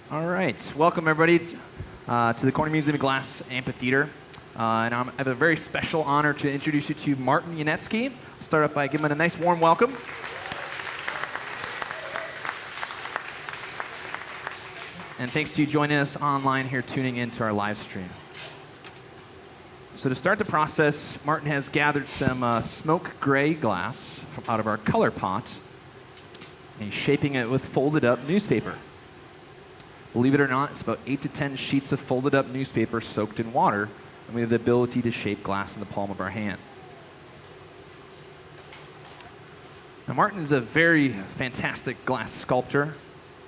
All right, welcome everybody to the Corning Museum of Glass Amphitheater. And I have a very special honor to introduce you to Martin Janecký. I'll start off by giving him a nice warm welcome. And thanks to you joining us online here, tuning in to our live stream. So to start the process, Martin has gathered some smoke gray glass from out of our color pot, and he's shaping it with folded up newspaper. Believe it or not, it's about 8 to 10 sheets of folded up newspaper soaked in water, and we have the ability to shape glass in the palm of our hand. Now Martin is a very fantastic glass sculptor.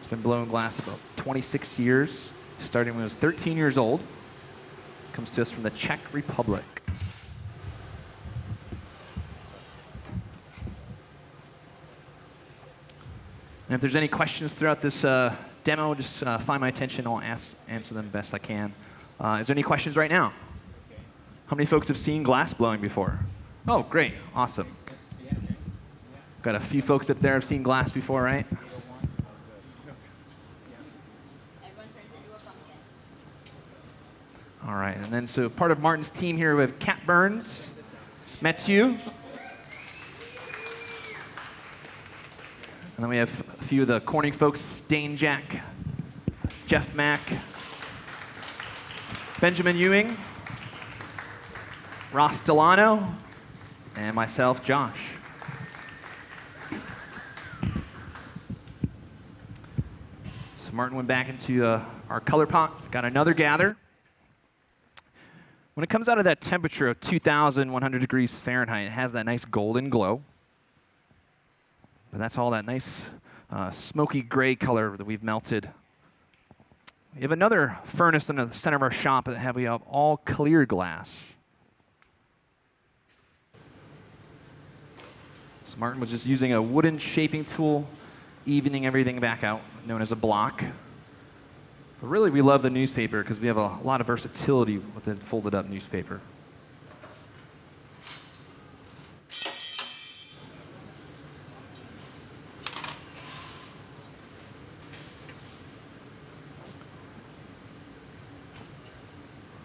He's been blowing glass about 26 years, starting when he was 13 years old. Comes to us from the Czech Republic. And if there's any questions throughout this demo, just find my attention. I'll answer them best I can. Is there any questions right now? How many folks have seen glass blowing before? Oh, great. Awesome. Got a few folks up there have seen glass before, right? All right, and then so part of Martin's team here, we have Kat Burns, Mathieu. And then we have a few of the Corning folks, Dane Jack, Jeff Mack, Benjamin Ewing, Ross Delano, and myself, Josh. So Martin went back into our color pot, got another gather. When it comes out of that temperature of 2,100 degrees Fahrenheit, it has that nice golden glow. But that's all that nice smoky gray color that we've melted. We have another furnace in the center of our shop that we have all clear glass. So Martin was just using a wooden shaping tool, evening everything back out, known as a block. But really, we love the newspaper because we have a lot of versatility with the folded up newspaper.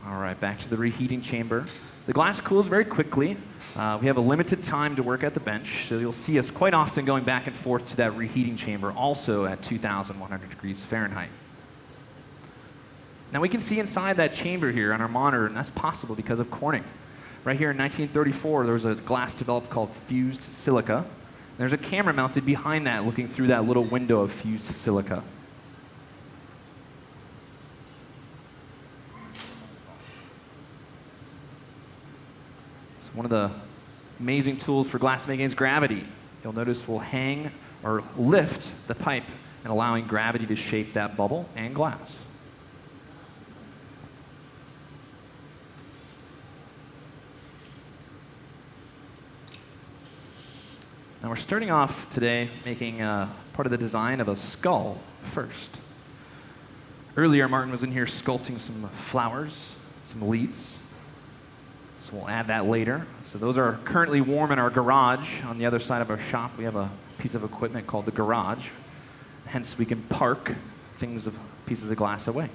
All right, back to the reheating chamber. The glass cools very quickly. We have a limited time to work at the bench, so you'll see us quite often going back and forth to that reheating chamber, also at 2,100 degrees Fahrenheit. Now we can see inside that chamber here on our monitor, and that's possible because of Corning. Right here in 1934, there was a glass developed called fused silica. There's a camera mounted behind that looking through that little window of fused silica. So one of the amazing tools for glass making is gravity. You'll notice we'll hang or lift the pipe and allowing gravity to shape that bubble and glass. Now we're starting off today making part of the design of a skull first. Earlier, Martin was in here sculpting some flowers, some leaves. So we'll add that later. So those are currently warm in our garage. On the other side of our shop, we have a piece of equipment called the garage. Hence, we can park pieces of glass away.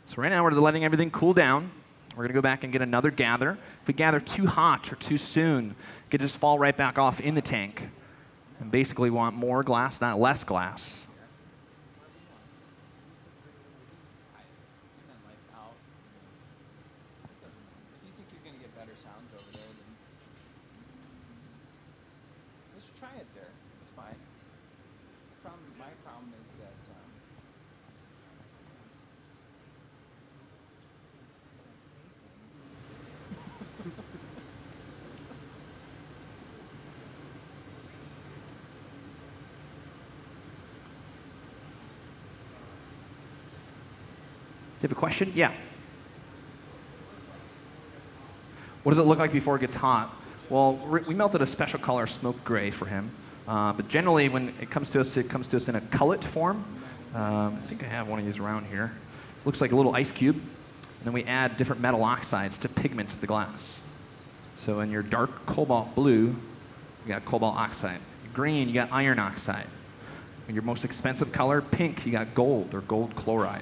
So right now we're letting everything cool down. We're going to go back and get another gather. If we gather too hot or too soon, it could just fall right back off in the tank. And basically we want more glass, not less glass. Do you have a question? Yeah. What does it look like before it gets hot? Well, we melted a special color, smoke gray, for him. But generally, when it comes to us in a cullet form. I think I have one of these around here. It looks like a little ice cube. And then we add different metal oxides to pigment the glass. So in your dark cobalt blue, you got cobalt oxide. Green, you got iron oxide. In your most expensive color, pink, you got gold or gold chloride.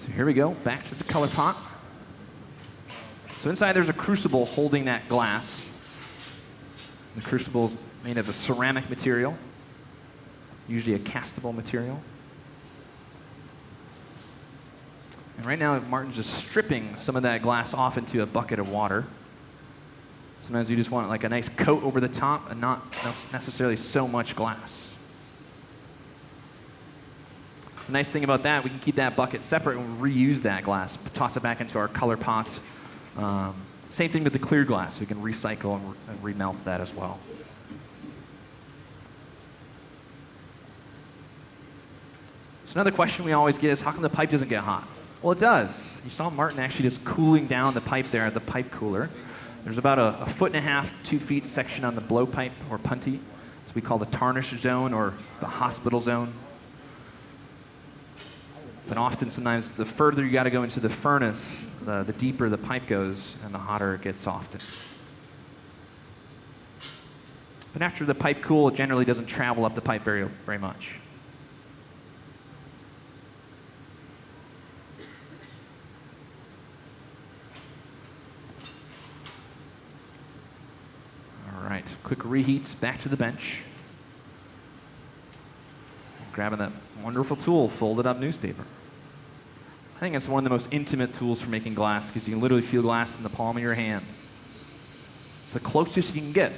So here we go, back to the color pot. So inside there's a crucible holding that glass. The crucible is made of a ceramic material, usually a castable material. And right now, Martin's just stripping some of that glass off into a bucket of water. Sometimes you just want like a nice coat over the top and not necessarily so much glass. The nice thing about that, we can keep that bucket separate and reuse that glass, toss it back into our color pot. Same thing with the clear glass. We can recycle and remelt that as well. So another question we always get is, how come the pipe doesn't get hot? Well, it does. You saw Martin actually just cooling down the pipe there at the pipe cooler. There's about a 1.5 feet, 2 feet section on the blowpipe, or punty. So we call the tarnish zone or the hospital zone. But often, sometimes, the further you got to go into the furnace, the deeper the pipe goes and the hotter it gets often. But after the pipe cool, it generally doesn't travel up the pipe very much. All right, quick reheat, back to the bench. Grabbing that wonderful tool, folded up newspaper. I think it's one of the most intimate tools for making glass because you can literally feel glass in the palm of your hand. It's the closest you can get.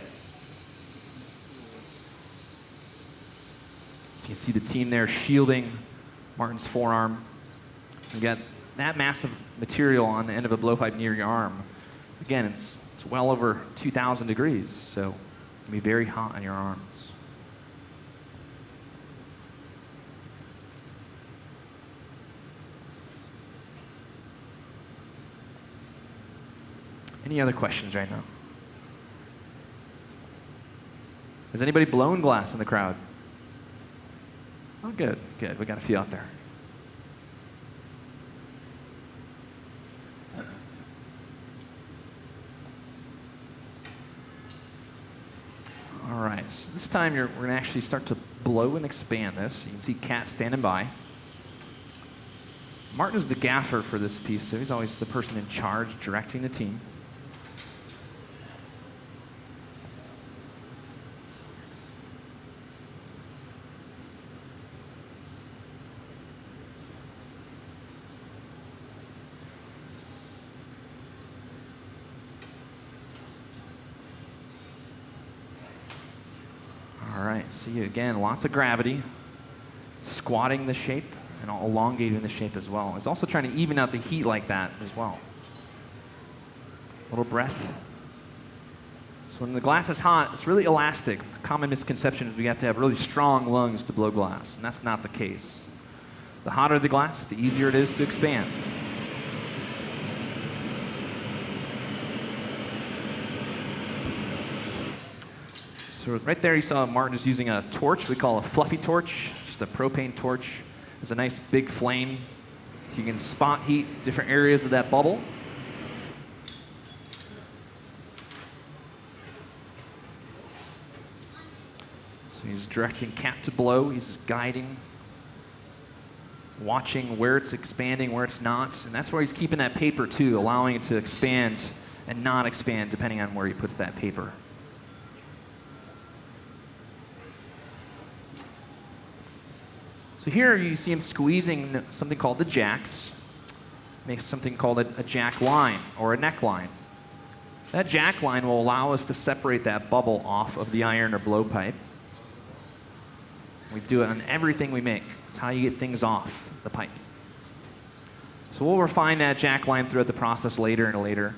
So you see the team there shielding Martin's forearm. You got that massive material on the end of a blowpipe near your arm. Again, it's well over 2,000 degrees, so it can be very hot on your arms. Any other questions right now? Has anybody blown glass in the crowd? Oh, good, good. We got a few out there. All right, so this time we're going to actually start to blow and expand this. You can see Kat standing by. Martin is the gaffer for this piece, so he's always the person in charge directing the team. See, again, lots of gravity, squatting the shape and elongating the shape as well. It's also trying to even out the heat like that as well. A little breath. So when the glass is hot, it's really elastic. The common misconception is we have to have really strong lungs to blow glass, and that's not the case. The hotter the glass, the easier it is to expand. So right there you saw Martin is using a torch we call a fluffy torch, just a propane torch. It's a nice big flame. You can spot heat different areas of that bubble. So he's directing Kat to blow, he's guiding, watching where it's expanding, where it's not, and that's where he's keeping that paper too, allowing it to expand and not expand depending on where he puts that paper. So here you see him squeezing something called the jacks. Makes something called a jack line or a neckline. That jack line will allow us to separate that bubble off of the iron or blowpipe. We do it on everything we make. It's how you get things off the pipe. So we'll refine that jack line throughout the process later and later.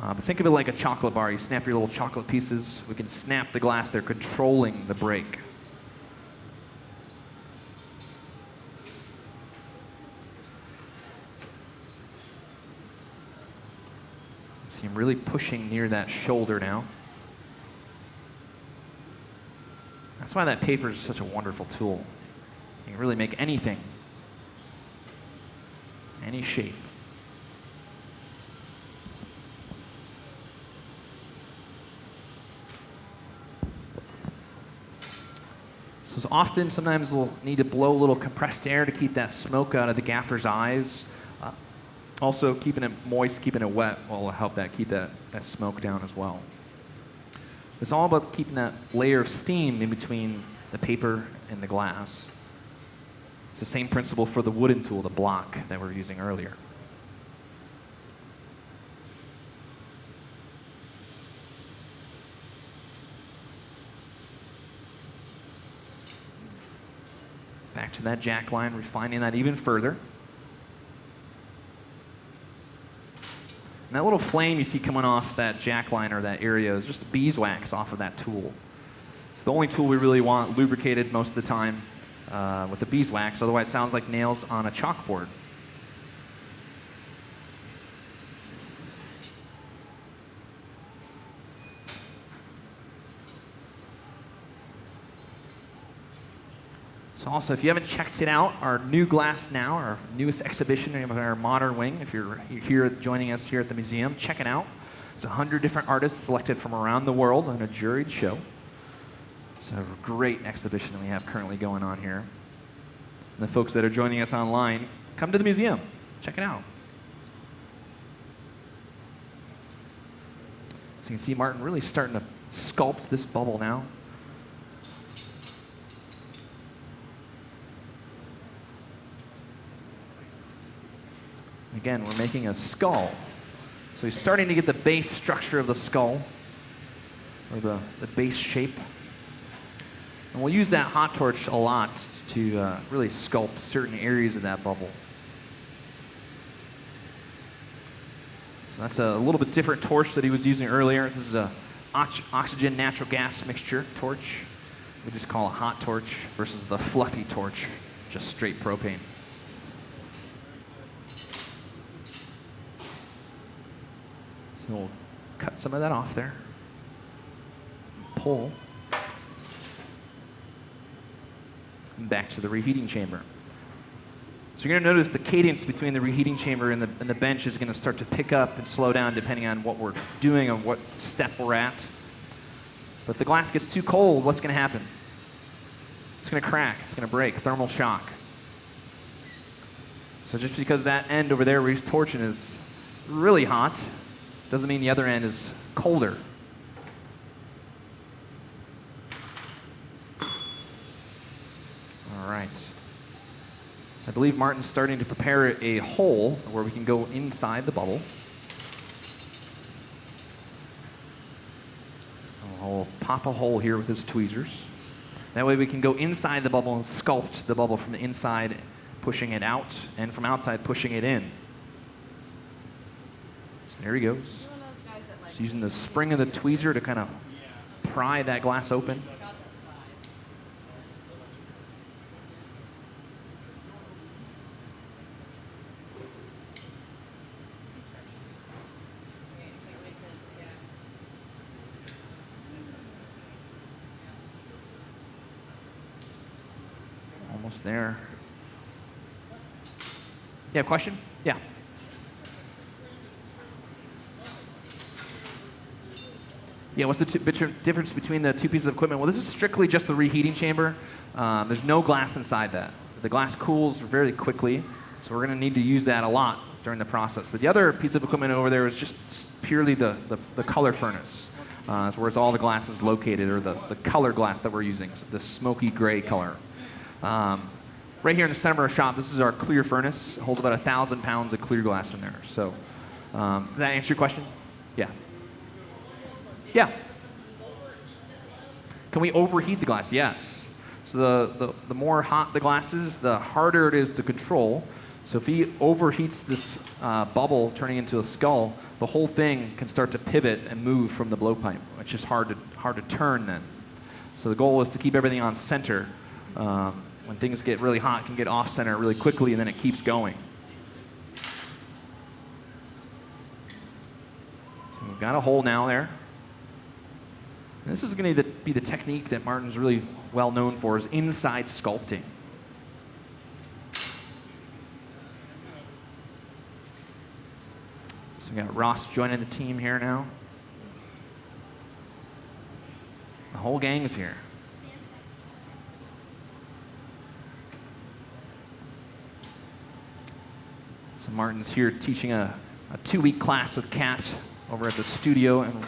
But think of it like a chocolate bar. You snap your little chocolate pieces. We can snap the glass there, controlling the break. See him really pushing near that shoulder now. That's why that paper is such a wonderful tool. You can really make anything, any shape. So often, sometimes we'll need to blow a little compressed air to keep that smoke out of the gaffer's eyes. Also, keeping it moist, keeping it wet will help that keep that smoke down as well. It's all about keeping that layer of steam in between the paper and the glass. It's the same principle for the wooden tool, the block that we were using earlier. Back to that jack line, refining that even further. And that little flame you see coming off that jack line or that area is just beeswax off of that tool. It's the only tool we really want lubricated most of the time with the beeswax, otherwise it sounds like nails on a chalkboard. So also, if you haven't checked it out, our new glass now, our newest exhibition in our modern wing, if you're here joining us here at the museum, check it out. It's 100 different artists selected from around the world on a juried show. It's a great exhibition that we have currently going on here. And the folks that are joining us online, come to the museum. Check it out. So you can see Martin really starting to sculpt this bubble now. Again, we're making a skull. So he's starting to get the base structure of the skull, or the base shape. And we'll use that hot torch a lot to really sculpt certain areas of that bubble. So that's a little bit different torch that he was using earlier. This is a oxygen natural gas mixture torch. We just call a hot torch versus the fluffy torch, just straight propane. So we'll cut some of that off there. Pull. And back to the reheating chamber. So you're going to notice the cadence between the reheating chamber and the bench is going to start to pick up and slow down depending on what we're doing or what step we're at. But if the glass gets too cold, what's going to happen? It's going to crack. It's going to break. Thermal shock. So just because that end over there where he's torching is really hot, doesn't mean the other end is colder. All right. So I believe Martin's starting to prepare a hole where we can go inside the bubble. I'll pop a hole here with his tweezers. That way we can go inside the bubble and sculpt the bubble from the inside, pushing it out, and from outside pushing it in. So there he goes. Just using the spring of the tweezer to kind of pry that glass open. Almost there. Yeah, question? Yeah. Yeah, what's the difference between the two pieces of equipment? Well, this is strictly just the reheating chamber. There's no glass inside that. The glass cools very quickly, so we're going to need to use that a lot during the process. But the other piece of equipment over there is just purely the color furnace. It's where all the glass is located, or the color glass that we're using, the smoky gray color. Right here in the center of our shop, this is our clear furnace. It holds about 1,000 pounds of clear glass in there. So, does that answer your question? Yeah. Yeah. Can we overheat the glass? Yes. So the more hot the glass is, the harder it is to control. So if he overheats this bubble turning into a skull, the whole thing can start to pivot and move from the blowpipe, which is hard to turn then. So the goal is to keep everything on center. When things get really hot, it can get off center really quickly, and then it keeps going. So we've got a hole now there. And this is going to be the technique that Martin's really well known for, is inside sculpting. So we got Ross joining the team here now. The whole gang is here. So Martin's here teaching a 2-week class with Kat over at the studio and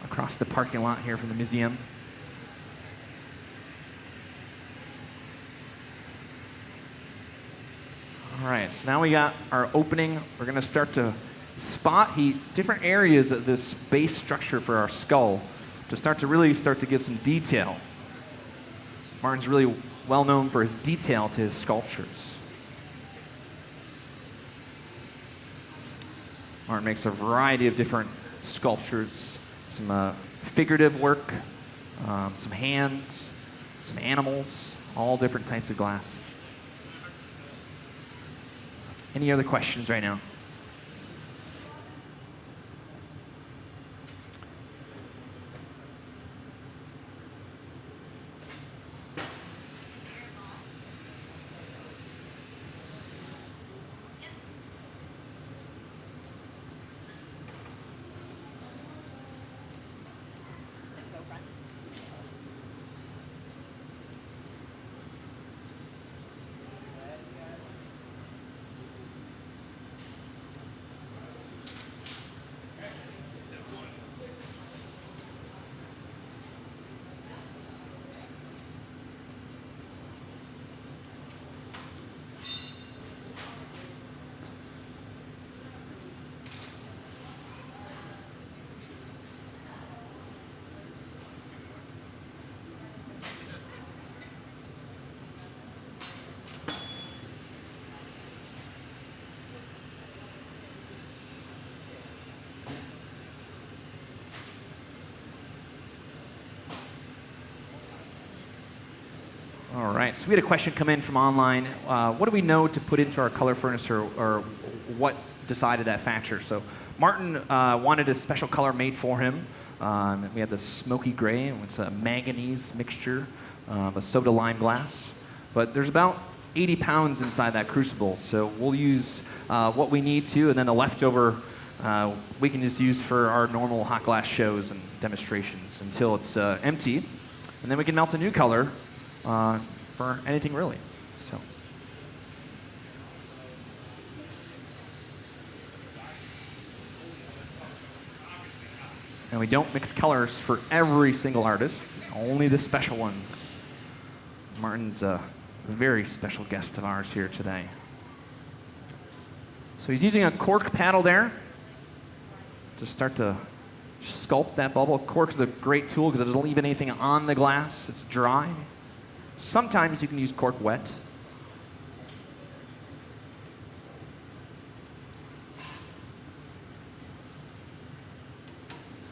across the parking lot here from the museum. All right, so now we got our opening. We're going to start to spot heat different areas of this base structure for our skull to really start to give some detail. Martin's really well known for his detail to his sculptures. Martin makes a variety of different sculptures, some figurative work, some hands, some animals, all different types of glass. Any other questions right now? All right, so we had a question come in from online. What do we know to put into our color furnace, or what decided that factor? So Martin wanted a special color made for him. We had the smoky gray, it's a manganese mixture of a soda lime glass. But there's about 80 pounds inside that crucible, so we'll use what we need to, and then the leftover we can just use for our normal hot glass shows and demonstrations until it's empty. And then we can melt a new color for anything really. So. And we don't mix colors for every single artist, only the special ones. Martin's a very special guest of ours here today. So he's using a cork paddle there to start to sculpt that bubble. Cork is a great tool because it doesn't leave anything on the glass. It's dry. Sometimes you can use cork wet.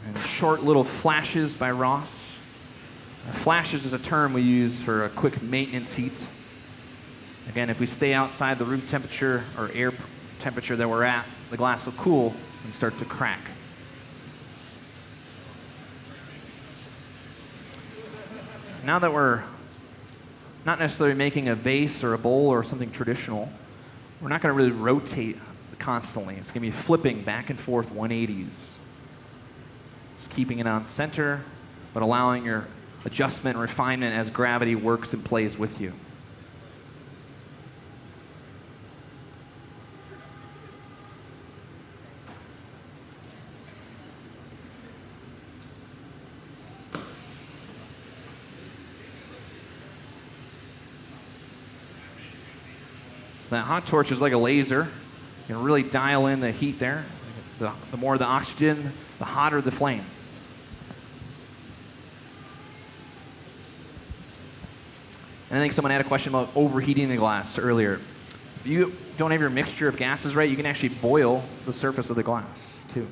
And short little flashes by Ross. Flashes is a term we use for a quick maintenance heat. Again, if we stay outside the room temperature or air temperature that we're at, the glass will cool and start to crack. Now that we're not necessarily making a vase or a bowl or something traditional, we're not going to really rotate constantly. It's going to be flipping back and forth 180s. Just keeping it on center, but allowing your adjustment and refinement as gravity works and plays with you. That hot torch is like a laser. You can really dial in the heat there. The more the oxygen, the hotter the flame. And I think someone had a question about overheating the glass earlier. If you don't have your mixture of gases right, you can actually boil the surface of the glass too.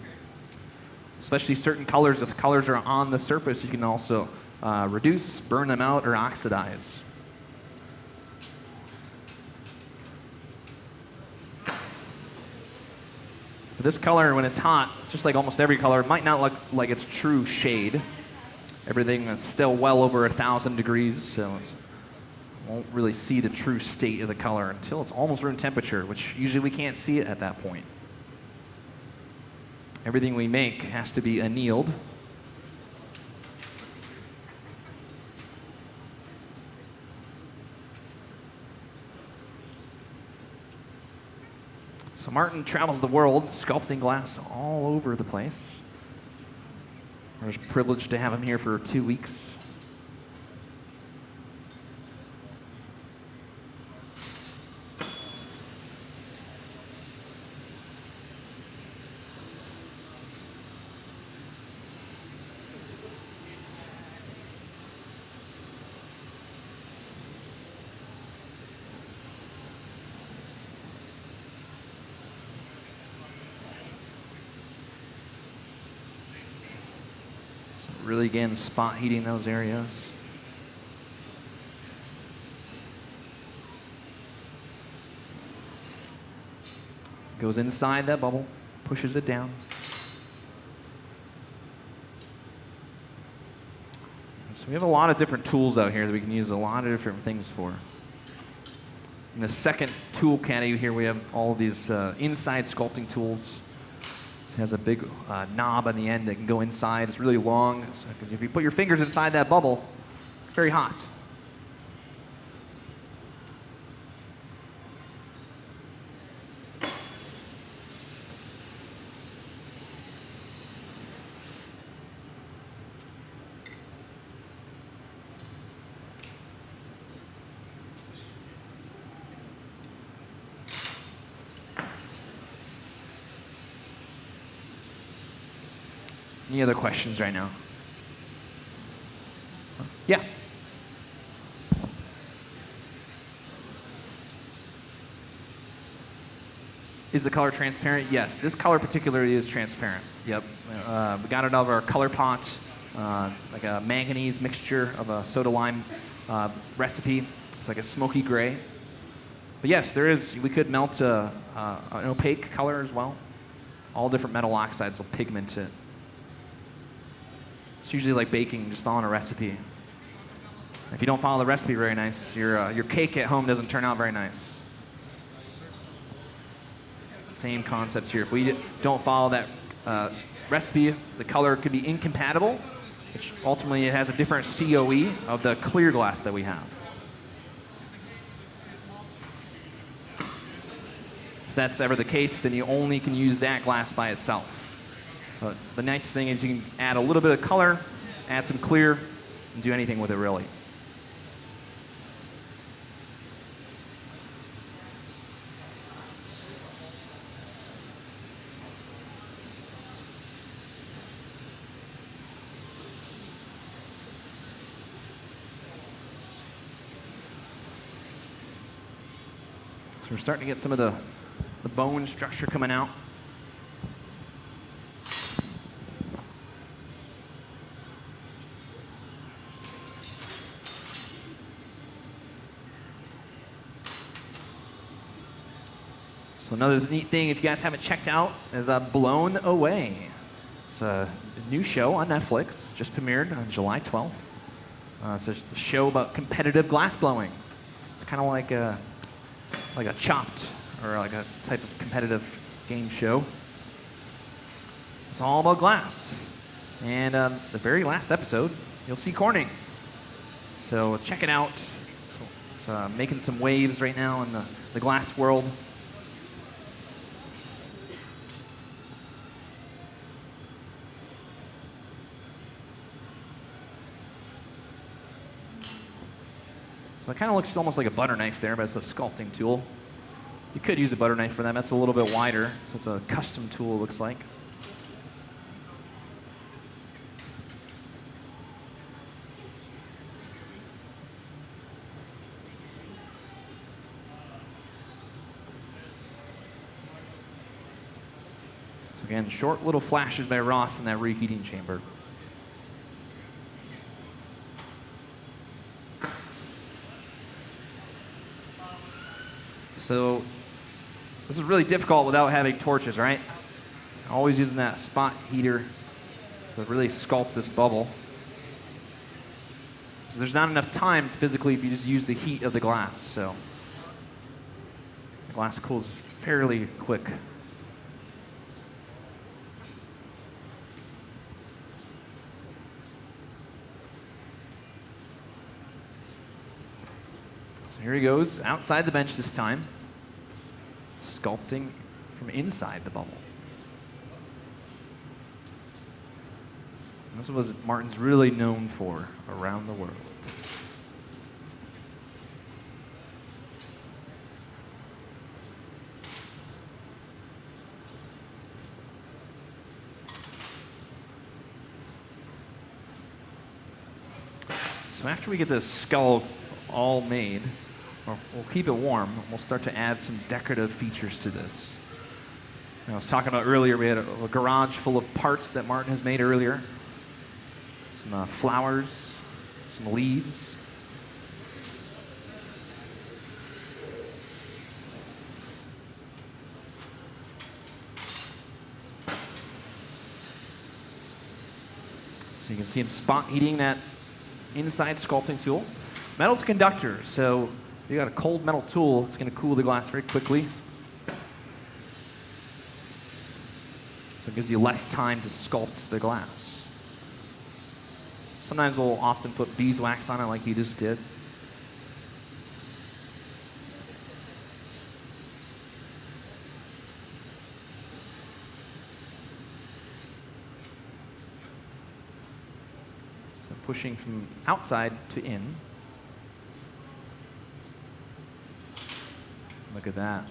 Especially certain colors, if colors are on the surface, you can also reduce, burn them out, or oxidize. But this color, when it's hot, it's just like almost every color, it might not look like its true shade. Everything is still well over 1,000 degrees, so you won't really see the true state of the color until it's almost room temperature, which usually we can't see it at that point. Everything we make has to be annealed. So Martin travels the world sculpting glass all over the place. We're just privileged to have him here for 2 weeks. Really, again, spot heating those areas. Goes inside that bubble, pushes it down. So we have a lot of different tools out here that we can use a lot of different things for. In the second tool caddy here, we have all of these inside sculpting tools. It has a big knob on the end that can go inside. It's really long, because if you put your fingers inside that bubble, it's very hot. Any other questions right now? Yeah. Is the color transparent? Yes. This color particularly is transparent. Yep. We got it out of our color pot, like a manganese mixture of a soda lime recipe. It's like a smoky gray. But yes, there is. We could melt an opaque color as well. All different metal oxides will pigment it. It's usually like baking, just following a recipe. If you don't follow the recipe very nice, your cake at home doesn't turn out very nice. Same concepts here. If we don't follow that recipe, the color could be incompatible, which ultimately it has a different COE of the clear glass that we have. If that's ever the case, then you only can use that glass by itself. But the nice thing is you can add a little bit of color, add some clear, and do anything with it really. So we're starting to get some of the bone structure coming out. So another neat thing, if you guys haven't checked out, is Blown Away. It's a new show on Netflix, just premiered on July 12th. It's a show about competitive glass blowing. It's kind of like a Chopped, or like a type of competitive game show. It's all about glass. And the very last episode, you'll see Corning. So check it out. It's making some waves right now in the glass world. So it kind of looks almost like a butter knife there, but it's a sculpting tool. You could use a butter knife for that. That's a little bit wider, so it's a custom tool, it looks like. So again, short little flashes by Ross in that reheating chamber. So this is really difficult without having torches, right? Always using that spot heater to really sculpt this bubble. So there's not enough time physically if you just use the heat of the glass. So the glass cools fairly quick. So here he goes, outside the bench this time, sculpting from inside the bubble. This is what Martin's really known for around the world. So after we get this skull all made, we'll keep it warm. We'll start to add some decorative features to this. I was talking about earlier, we had a garage full of parts that Martin has made earlier. Some flowers, some leaves. So you can see him spot heating that inside sculpting tool. Metal's a conductor, so if you got a cold metal tool, it's going to cool the glass very quickly. So it gives you less time to sculpt the glass. Sometimes we'll often put beeswax on it like he just did. So pushing from outside to in. Look at that.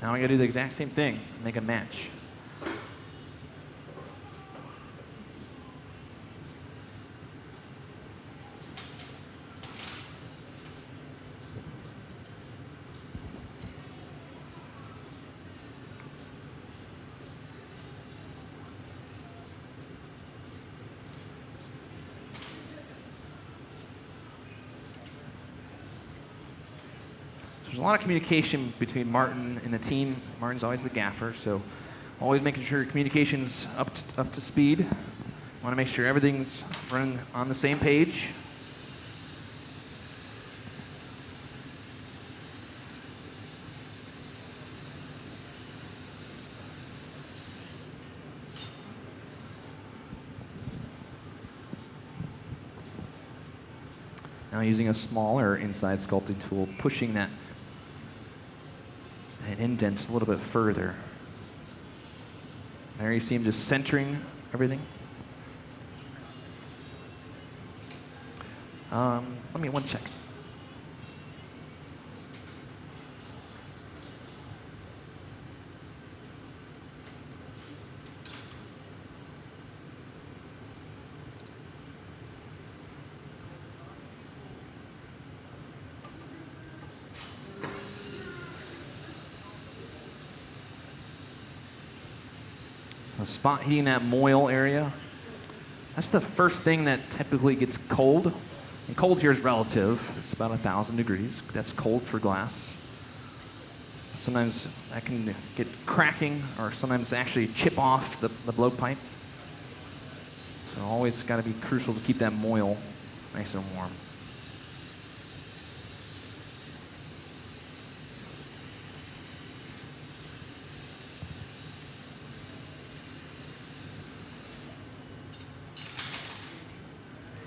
Now we gotta do the exact same thing, make a match. There's a lot of communication between Martin and the team. Martin's always the gaffer, so always making sure communication's up to speed. Want to make sure everything's running on the same page. Now using a smaller inside sculpting tool, pushing that indent a little bit further. There you see him just centering everything. Let me one check. Spot heating that moil area. That's the first thing that typically gets cold. And cold here is relative. It's about 1,000 degrees. That's cold for glass. Sometimes that can get cracking, or sometimes actually chip off the blowpipe. So always got to be crucial to keep that moil nice and warm.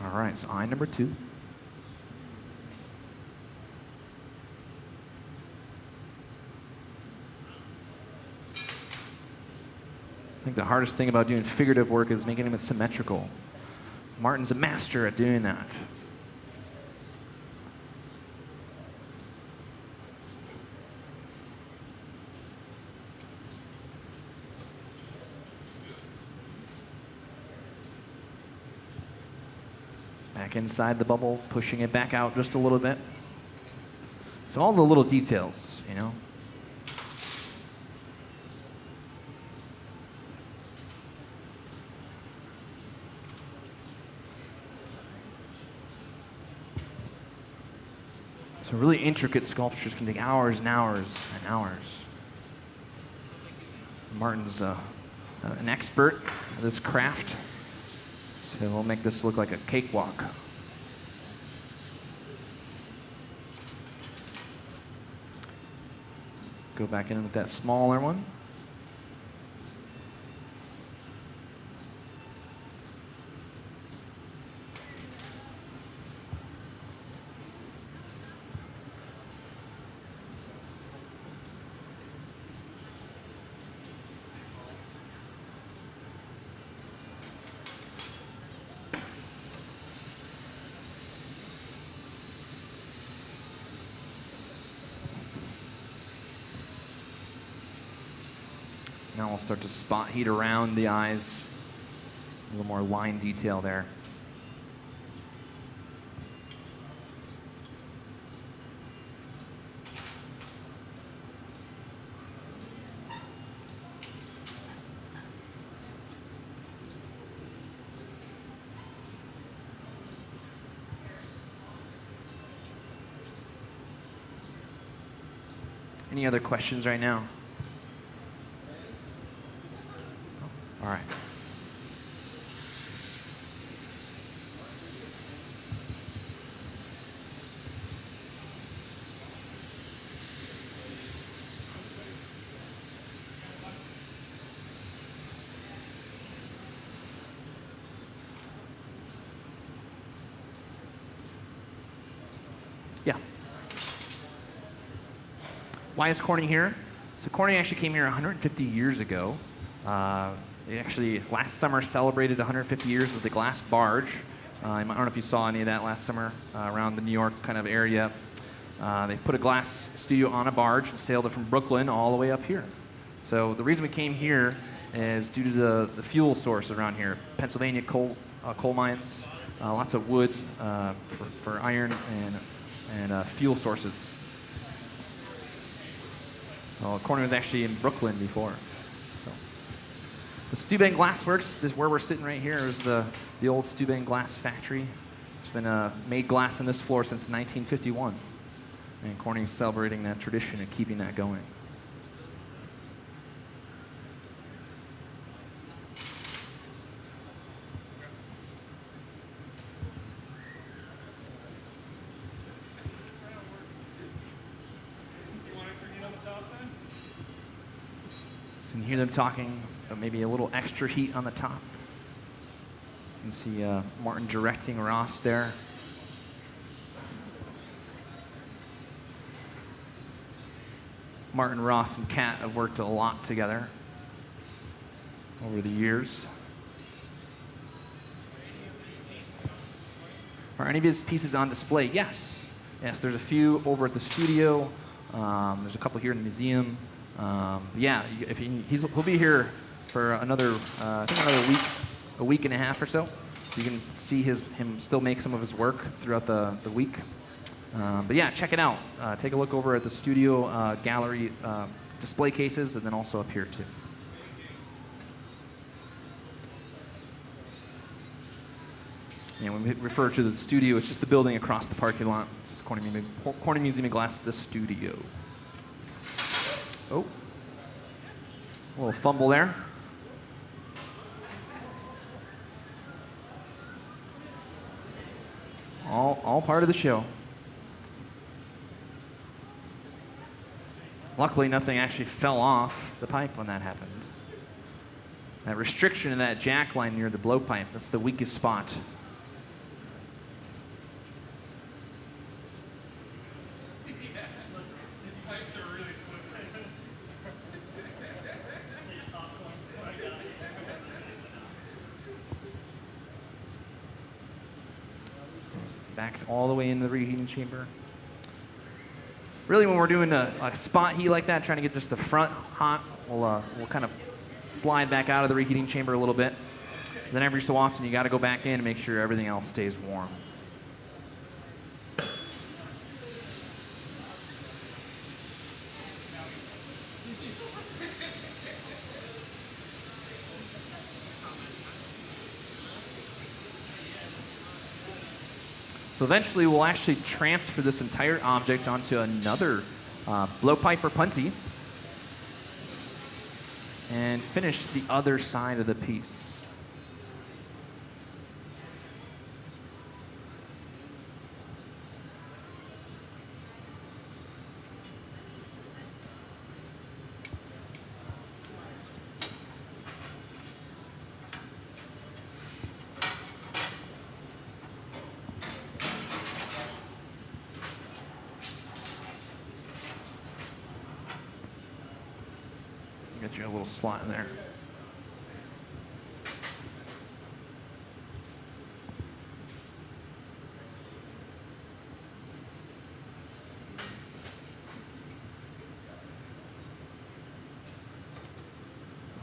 All right, so eye number 2. I think the hardest thing about doing figurative work is making it symmetrical. Martin's a master at doing that. Back inside the bubble, pushing it back out just a little bit. So all the little details, you know. So really intricate sculptures can take hours and hours and hours. Martin's an expert at this craft. So we'll make this look like a cakewalk. Go back in with that smaller one. Now we'll start to spot heat around the eyes. A little more line detail there. Any other questions right now? All right. Yeah. Why is Corning here? So Corning actually came here 150 years ago. They actually last summer celebrated 150 years with the glass barge. I don't know if you saw any of that last summer around the New York kind of area. They put a glass studio on a barge and sailed it from Brooklyn all the way up here. So the reason we came here is due to the fuel source around here. Pennsylvania coal mines, lots of wood for iron and fuel sources. Well, Corning was actually in Brooklyn before. The Steuben Glass Works is where we're sitting right here. Is the old Steuben Glass Factory. It's been made glass on this floor since 1951. And Corning's celebrating that tradition and keeping that going. So you can hear them talking. Maybe a little extra heat on the top. You can see Martin directing Ross there. Martin, Ross, and Kat have worked a lot together over the years. Are any of his pieces on display? Yes. Yes, there's a few over at the studio. There's a couple here in the museum. Yeah, if he'll be here for another, I think another week and a half or so. So you can see him still make some of his work throughout the week. But yeah, check it out. Take a look over at the studio gallery display cases, and then also up here too. And when we refer to the studio, it's just the building across the parking lot. This is Corning Museum of Glass, the studio. Oh, a little fumble there. All part of the show. Luckily, nothing actually fell off the pipe when that happened. That restriction in that jack line near the blowpipe, that's the weakest spot. Back all the way into the reheating chamber. Really, when we're doing a spot heat like that, trying to get just the front hot, we'll kind of slide back out of the reheating chamber a little bit. Then every so often, you got to go back in and make sure everything else stays warm. So eventually, we'll actually transfer this entire object onto another blowpipe or punty and finish the other side of the piece. little slot in there.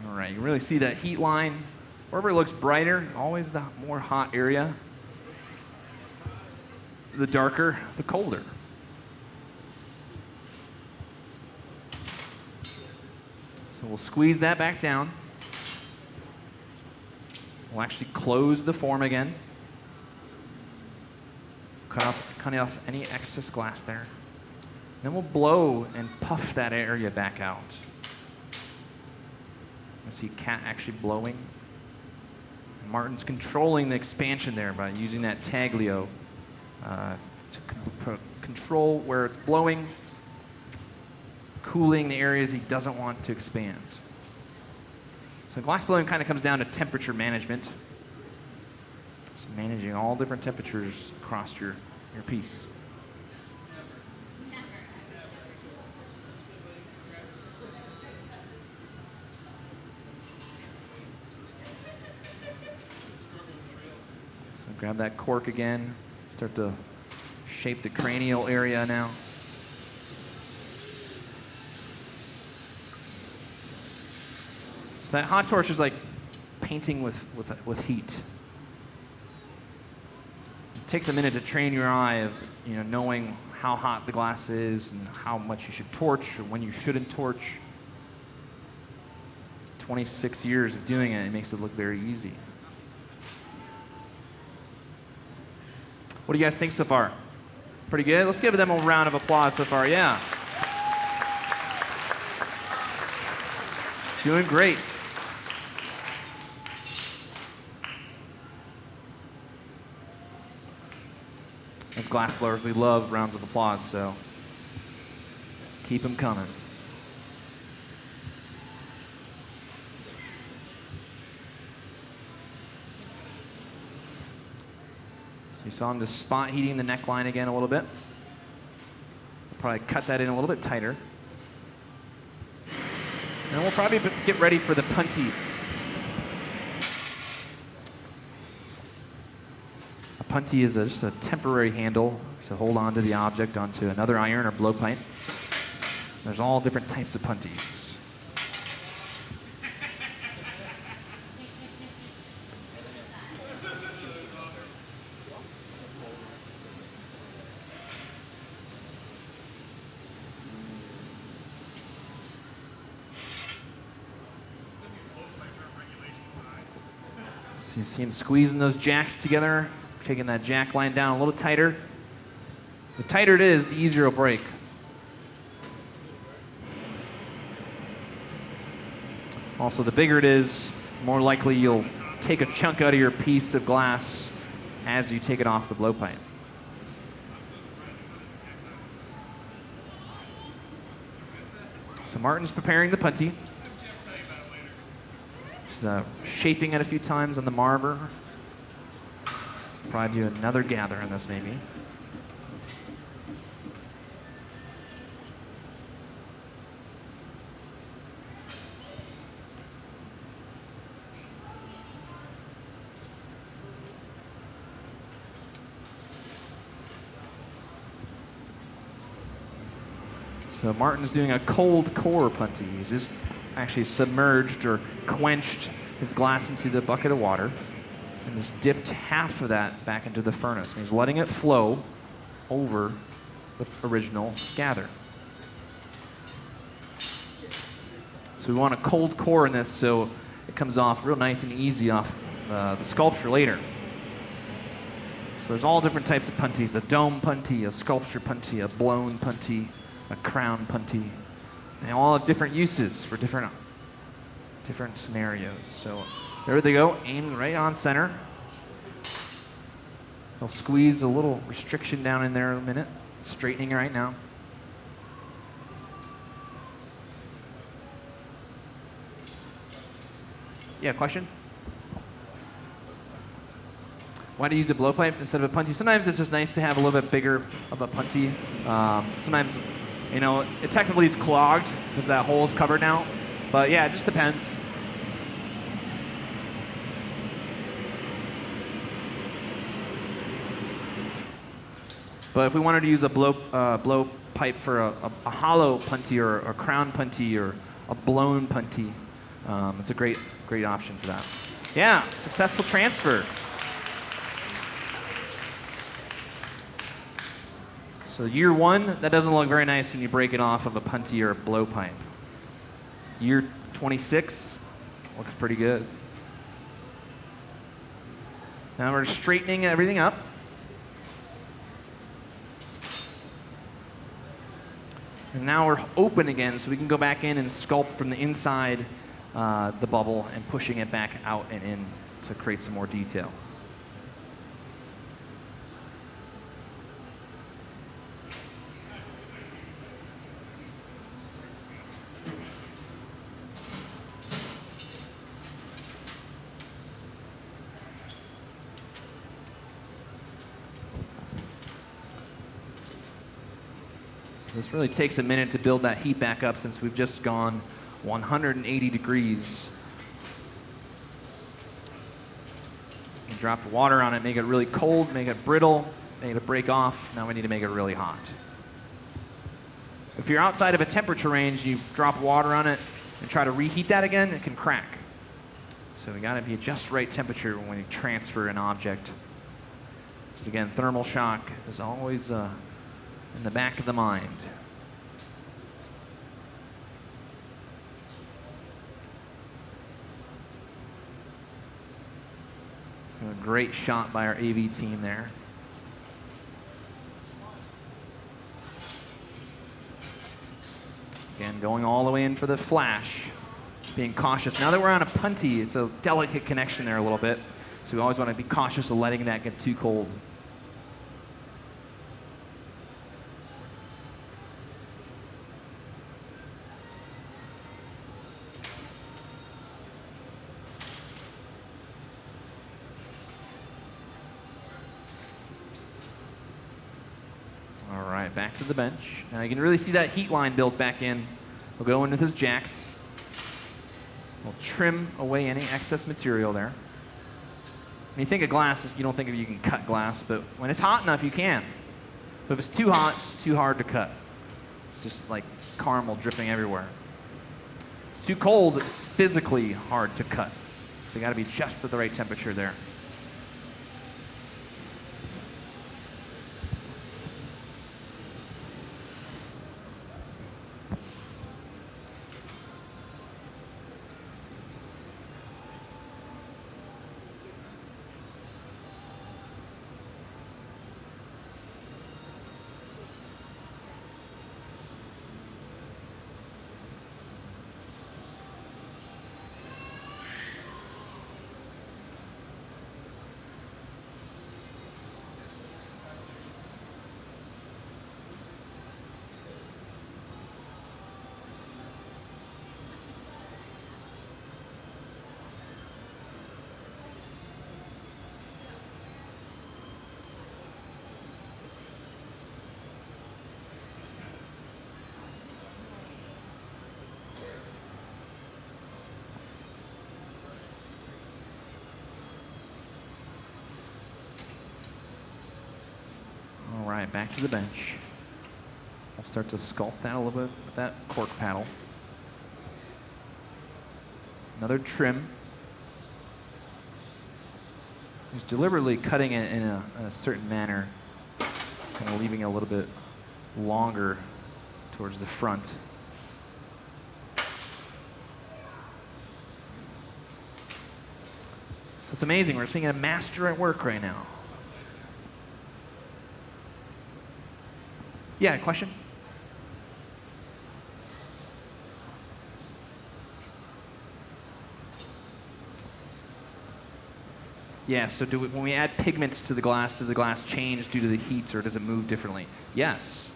All right, you can really see that heat line. Wherever it looks brighter, always the more hot area. The darker, the colder. So we'll squeeze that back down. We'll actually close the form again. Cut off any excess glass there. Then we'll blow and puff that area back out. You see Cat actually blowing. And Martin's controlling the expansion there by using that taglio to control where it's blowing, cooling the areas he doesn't want to expand. So glass blowing kind of comes down to temperature management. So managing all different temperatures across your piece. So grab that cork again, start to shape the cranial area now. So that hot torch is like painting with heat. It takes a minute to train your eye of knowing how hot the glass is and how much you should torch or when you shouldn't torch. 26 years of doing it, it makes it look very easy. What do you guys think so far? Pretty good? Let's give them a round of applause so far. Yeah. Doing great. As glass blowers, we love rounds of applause, so keep them coming. So you saw him just spot heating the neckline again a little bit. Probably cut that in a little bit tighter. And we'll probably get ready for the punty. A punty is just a temporary handle to hold on to the object onto another iron or blowpipe. There's all different types of punties. So you see him squeezing those jacks together, taking that jack line down a little tighter. The tighter it is, the easier it'll break. Also, the bigger it is, more likely you'll take a chunk out of your piece of glass as you take it off the blowpipe. So Martin's preparing the punty. She's shaping it a few times on the Marver. Probably do another gather on this maybe. So Martin's doing a cold core punty. He's just actually submerged or quenched his glass into the bucket of water and just dipped half of that back into the furnace. And he's letting it flow over the original gather. So we want a cold core in this so it comes off real nice and easy off the sculpture later. So there's all different types of punties: a dome punty, a sculpture punty, a blown punty, a crown punty. They all have different uses for different scenarios. So there they go, aiming right on center. They'll squeeze a little restriction down in there in a minute. Straightening right now. Yeah, question? Why do you use a blowpipe instead of a punty? Sometimes it's just nice to have a little bit bigger of a punty. Sometimes, it technically is clogged because that hole is covered now. But yeah, it just depends. But if we wanted to use a blow pipe for a hollow punty or a crown punty or a blown punty, it's a great option for that. Yeah, successful transfer. So year 1, that doesn't look very nice when you break it off of a punty or a blow pipe. Year 26, looks pretty good. Now we're straightening everything up. And now we're open again, so we can go back in and sculpt from the inside the bubble and pushing it back out and in to create some more detail. This really takes a minute to build that heat back up since we've just gone 180 degrees. And dropped water on it, make it really cold, make it brittle, make it break off. Now we need to make it really hot. If you're outside of a temperature range, you drop water on it and try to reheat that again, it can crack. So we gotta be just right temperature when you transfer an object. Because again, thermal shock is always in the back of the mind. So a great shot by our AV team there. Again, going all the way in for the flash, being cautious. Now that we're on a punty, it's a delicate connection there a little bit, so we always want to be cautious of letting that get too cold. Back to the bench. Now you can really see that heat line build back in. We'll go in with his jacks. We'll trim away any excess material there. When you think of glass, you don't think of you can cut glass, but when it's hot enough, you can. But if it's too hot, it's too hard to cut. It's just like caramel dripping everywhere. If it's too cold, it's physically hard to cut. So you gotta be just at the right temperature there. All right, back to the bench. I'll start to sculpt that a little bit with that cork paddle. Another trim. Just deliberately cutting it in a certain manner, kind of leaving it a little bit longer towards the front. It's amazing, we're seeing a master at work right now. Yeah, question? Yeah, so when we add pigments to the glass, does the glass change due to the heat or does it move differently? Yes.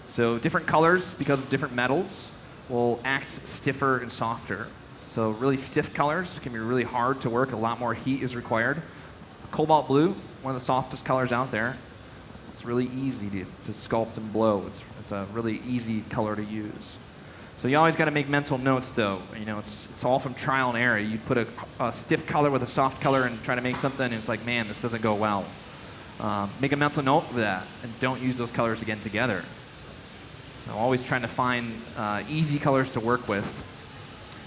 So different colors, because of different metals, will act stiffer and softer. So really stiff colors can be really hard to work, a lot more heat is required. Cobalt blue, one of the softest colors out there. It's really easy to sculpt and blow. It's a really easy color to use. So you always got to make mental notes, though. You know, it's all from trial and error. You put a stiff color with a soft color and try to make something, and it's like, man, this doesn't go well. Make a mental note of that, and don't use those colors again together. So always trying to find easy colors to work with.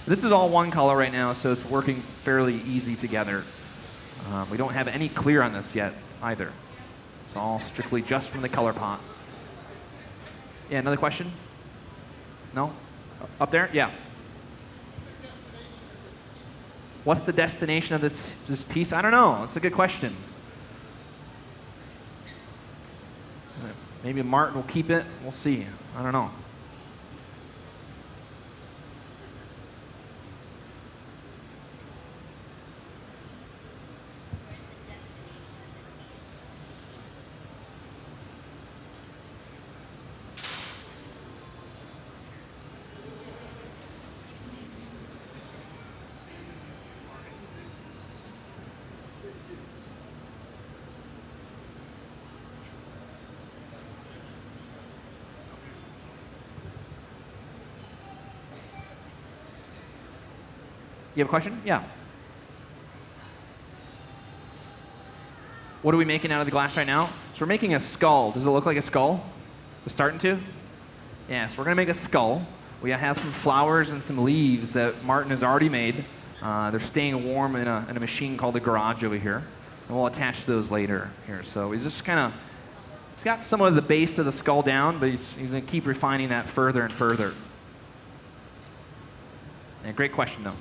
This is all one color right now, so it's working fairly easy together. We don't have any clear on this yet either. It's all strictly just from the color pot. Yeah, another question? No? Up there? Yeah. What's the destination of this piece? I don't know. It's a good question. Maybe Martin will keep it. We'll see. I don't know. You have a question? Yeah. What are we making out of the glass right now? So we're making a skull. Does it look like a skull? It's starting to? Yeah, so we're going to make a skull. We have some flowers and some leaves that Martin has already made. They're staying warm in a machine called the garage over here. And we'll attach those later here. So he's just kind of, he's got some of the base of the skull down, but he's going to keep refining that further and further. Yeah, great question, though.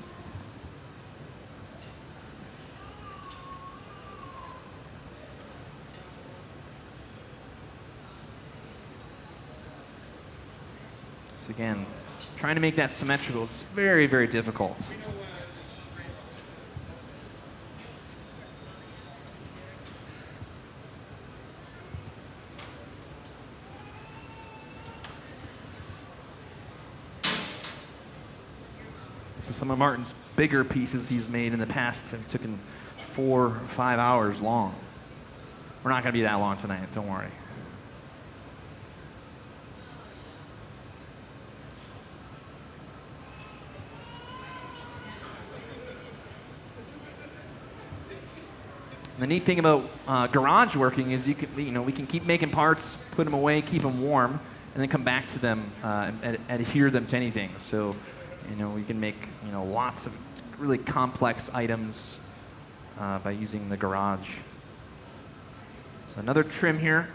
Again, trying to make that symmetrical is very, very difficult. So some of Martin's bigger pieces he's made in the past have taken 4 or 5 hours long. We're not going to be that long tonight, don't worry. The neat thing about garage working is we can keep making parts, put them away, keep them warm, and then come back to them and adhere them to anything. So, we can make lots of really complex items by using the garage. So another trim here.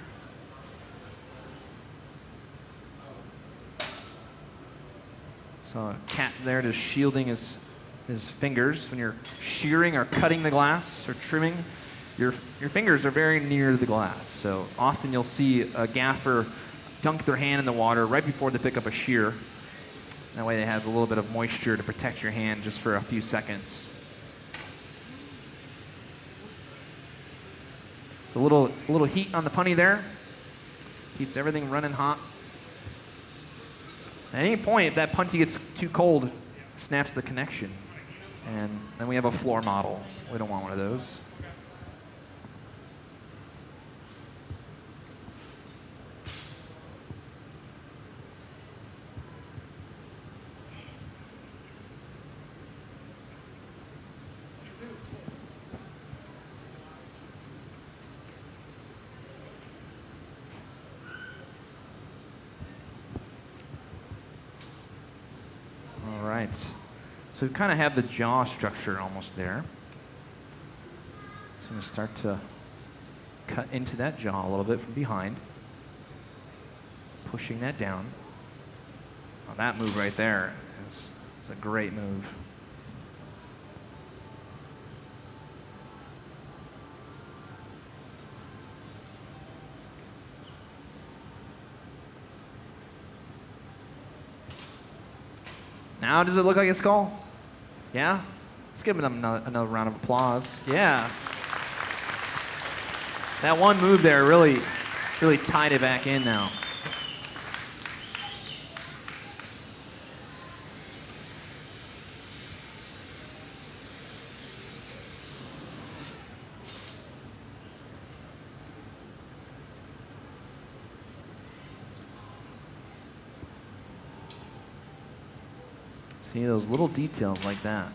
So a cat there just shielding his fingers when you're shearing or cutting the glass or trimming. Your fingers are very near the glass, so often you'll see a gaffer dunk their hand in the water right before they pick up a shear. That way it has a little bit of moisture to protect your hand just for a few seconds. So a little heat on the punty there. Keeps everything running hot. At any point, if that punty gets too cold, it snaps the connection. And then we have a floor model. We don't want one of those. So we kind of have the jaw structure almost there. So I'm going to start to cut into that jaw a little bit from behind, pushing that down. Oh, that move right there is a great move. Now does it look like a skull? Yeah? Let's give them another round of applause. Yeah. That one move there really tied it back in now. See those little details like that.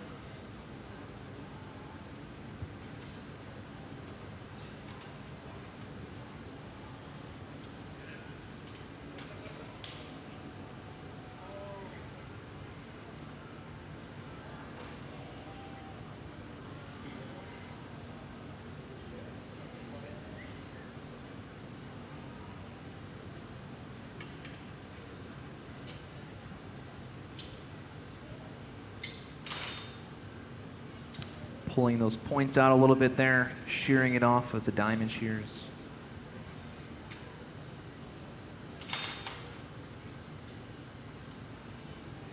Pulling those points out a little bit there, shearing it off with the diamond shears.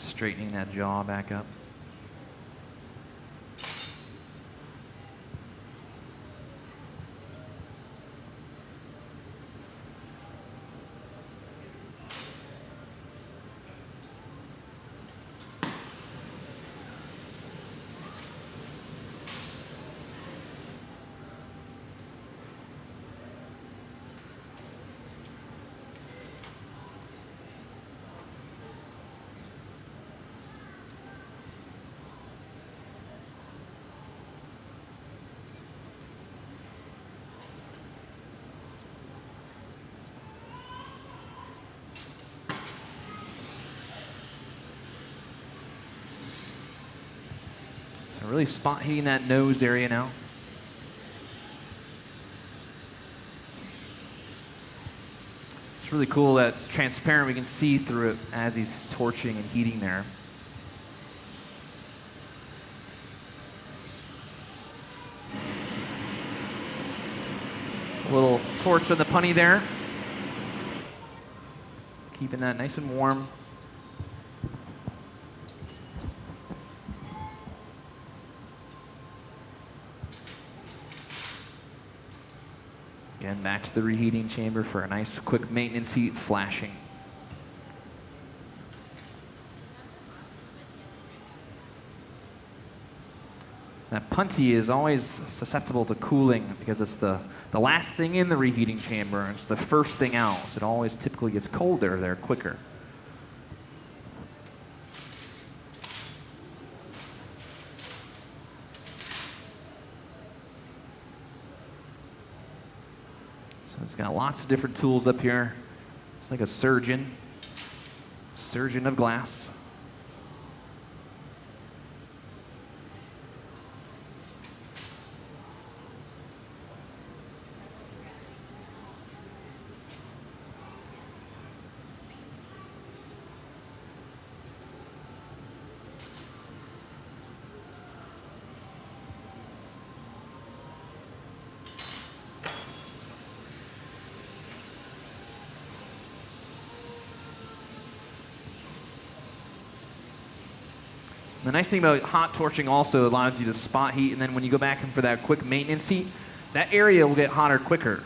Straightening that jaw back up. Really spot heating that nose area now. It's really cool that it's transparent. We can see through it as he's torching and heating there. A little torch on the punty there. Keeping that nice and warm. Again, back to the reheating chamber for a nice quick maintenance heat, flashing. That punty is always susceptible to cooling because it's the last thing in the reheating chamber, and it's the first thing out, so it always typically gets colder there quicker. It's got lots of different tools up here. It's like a surgeon of glass. The nice thing about hot torching also allows you to spot heat, and then when you go back in for that quick maintenance heat, that area will get hotter quicker.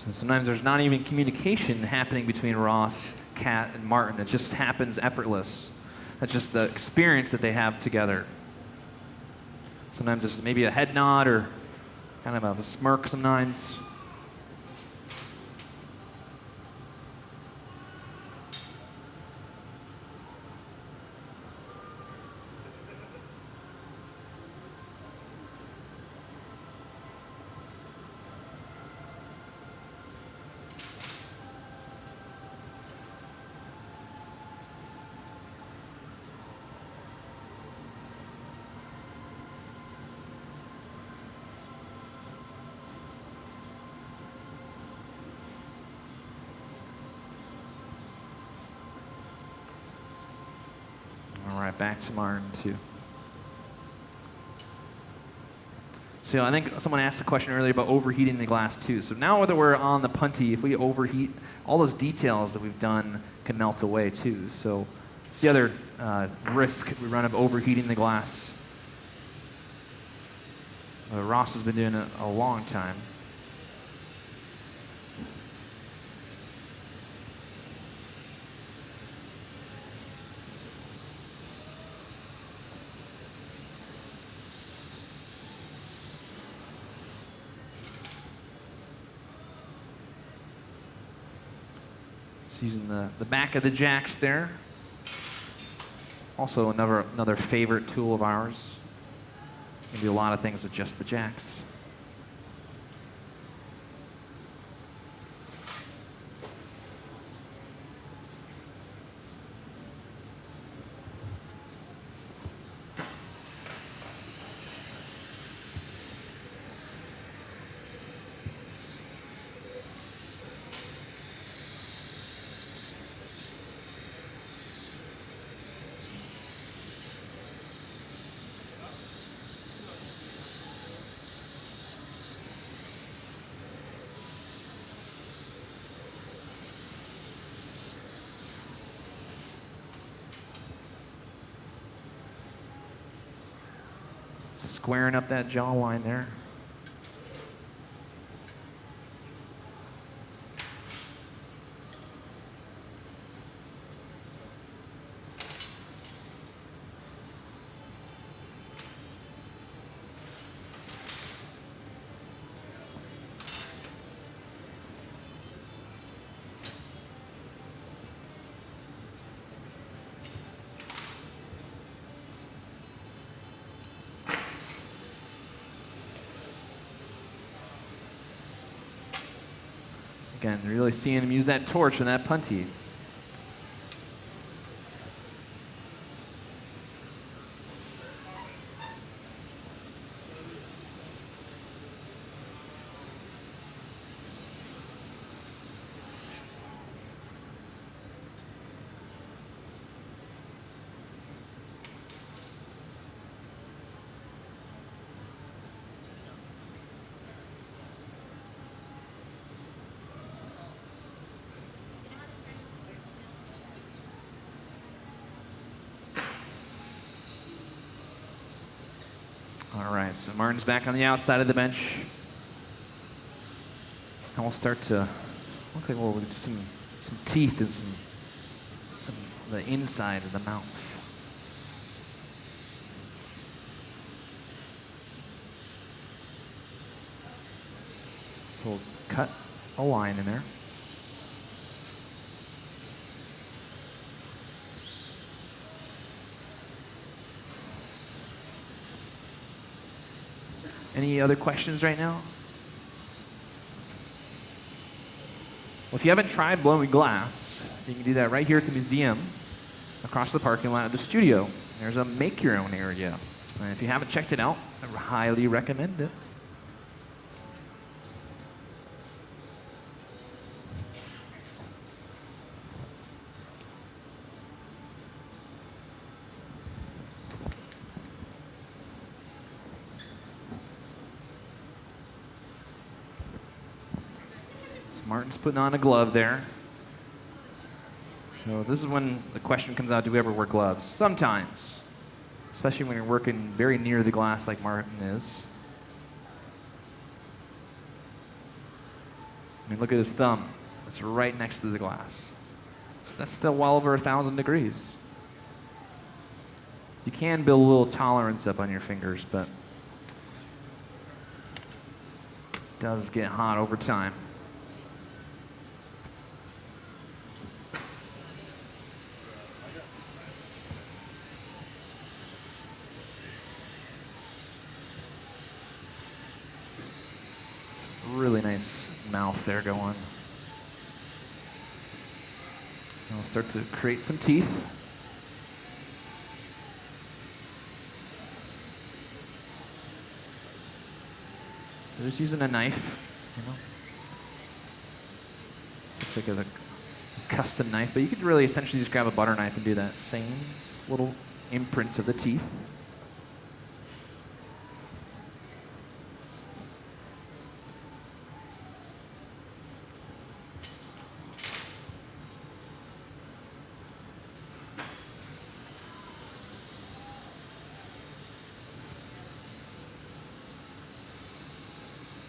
So sometimes there's not even communication happening between Ross, Kat, and Martin. It just happens effortless. That's just the experience that they have together. Sometimes there's maybe a head nod or kind of a smirk sometimes. All right, back to Martin too. So I think someone asked a question earlier about overheating the glass too. So now whether we're on the punty, if we overheat, all those details that we've done can melt away too. So it's the other risk we run of overheating the glass. Ross has been doing it a long time. Just using the back of the jacks there. Also another favorite tool of ours. You can do a lot of things with just the jacks. Squaring up that jawline there. Again, really seeing him use that torch and that punty. All right, so Martin's back on the outside of the bench. And we'll start to look like we'll do some teeth and some the inside of the mouth. So we'll cut a line in there. Any other questions right now? Well, if you haven't tried blowing glass, you can do that right here at the museum, across the parking lot of the studio. There's a make your own area. And if you haven't checked it out, I highly recommend it. Martin's putting on a glove there. So this is when the question comes out, do we ever wear gloves? Sometimes, especially when you're working very near the glass like Martin is. I mean, look at his thumb. It's right next to the glass. So that's still well over 1,000 degrees. You can build a little tolerance up on your fingers, but it does get hot over time. Really nice mouth there going. I'll start to create some teeth. So just using a knife, you know. Looks like a custom knife, but you could really essentially just grab a butter knife and do that same little imprint of the teeth.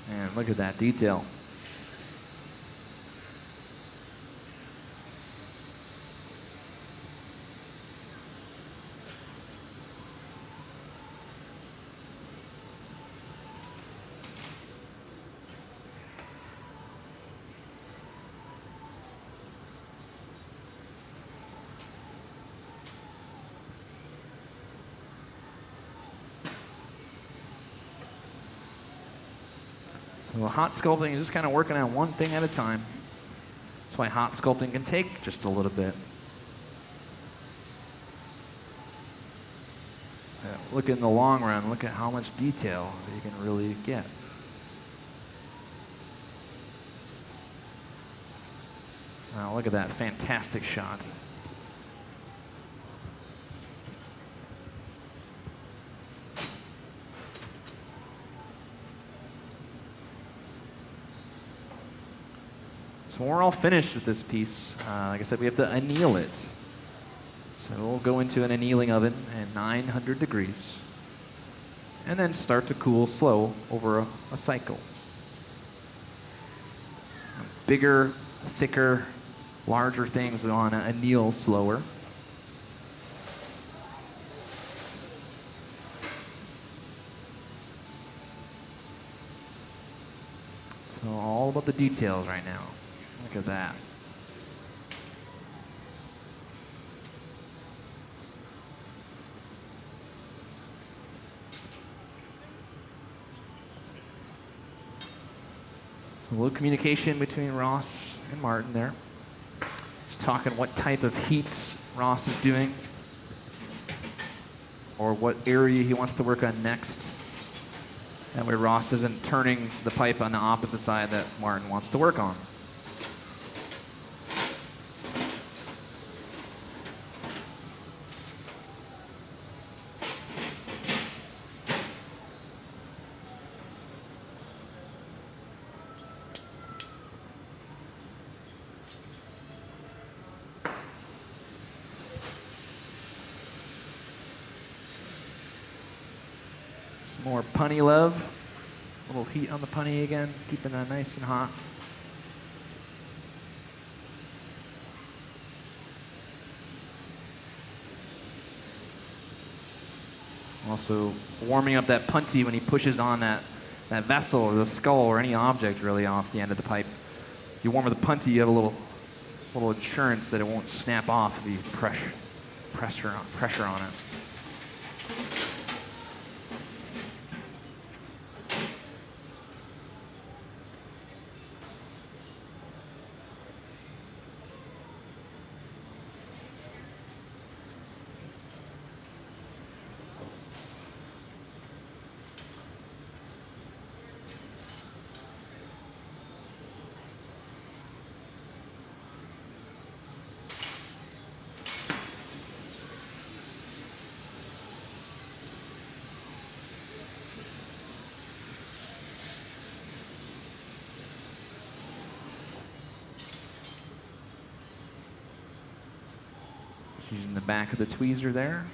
And look at that detail. So hot sculpting is just kind of working on one thing at a time. That's why hot sculpting can take just a little bit. Look in the long run, look at how much detail you can really get. Wow, look at that fantastic shot. So when we're all finished with this piece, like I said, we have to anneal it. So we'll go into an annealing oven at 900 degrees and then start to cool slow over a cycle. Bigger, thicker, larger things we want to anneal slower. So all about the details right now. Look at that. So a little communication between Ross and Martin there. Just talking what type of heats Ross is doing or what area he wants to work on next. That way Ross isn't turning the pipe on the opposite side that Martin wants to work on. More punty love. A little heat on the punty again, keeping that nice and hot. Also warming up that punty when he pushes on that vessel or the skull or any object really off the end of the pipe. If you warm up the punty, you have a little assurance that it won't snap off if you pressure on it. Using the back of the tweezer there.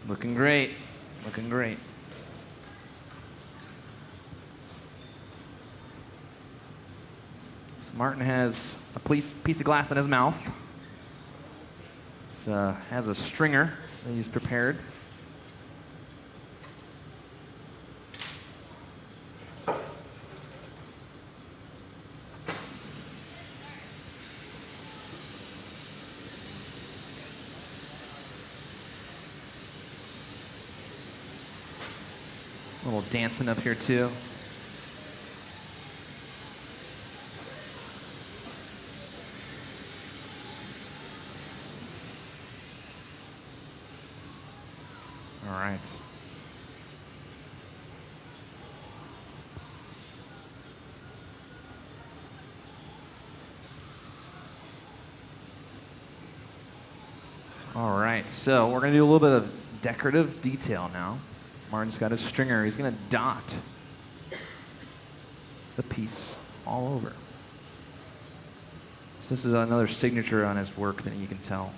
Looking great, looking great. So Martin has a piece of glass in his mouth. Has a stringer that he's prepared. A little dancing up here too. All right. All right, so we're going to do a little bit of decorative detail now. Martin's got his stringer. He's going to dot the piece all over. So this is another signature on his work that you can tell.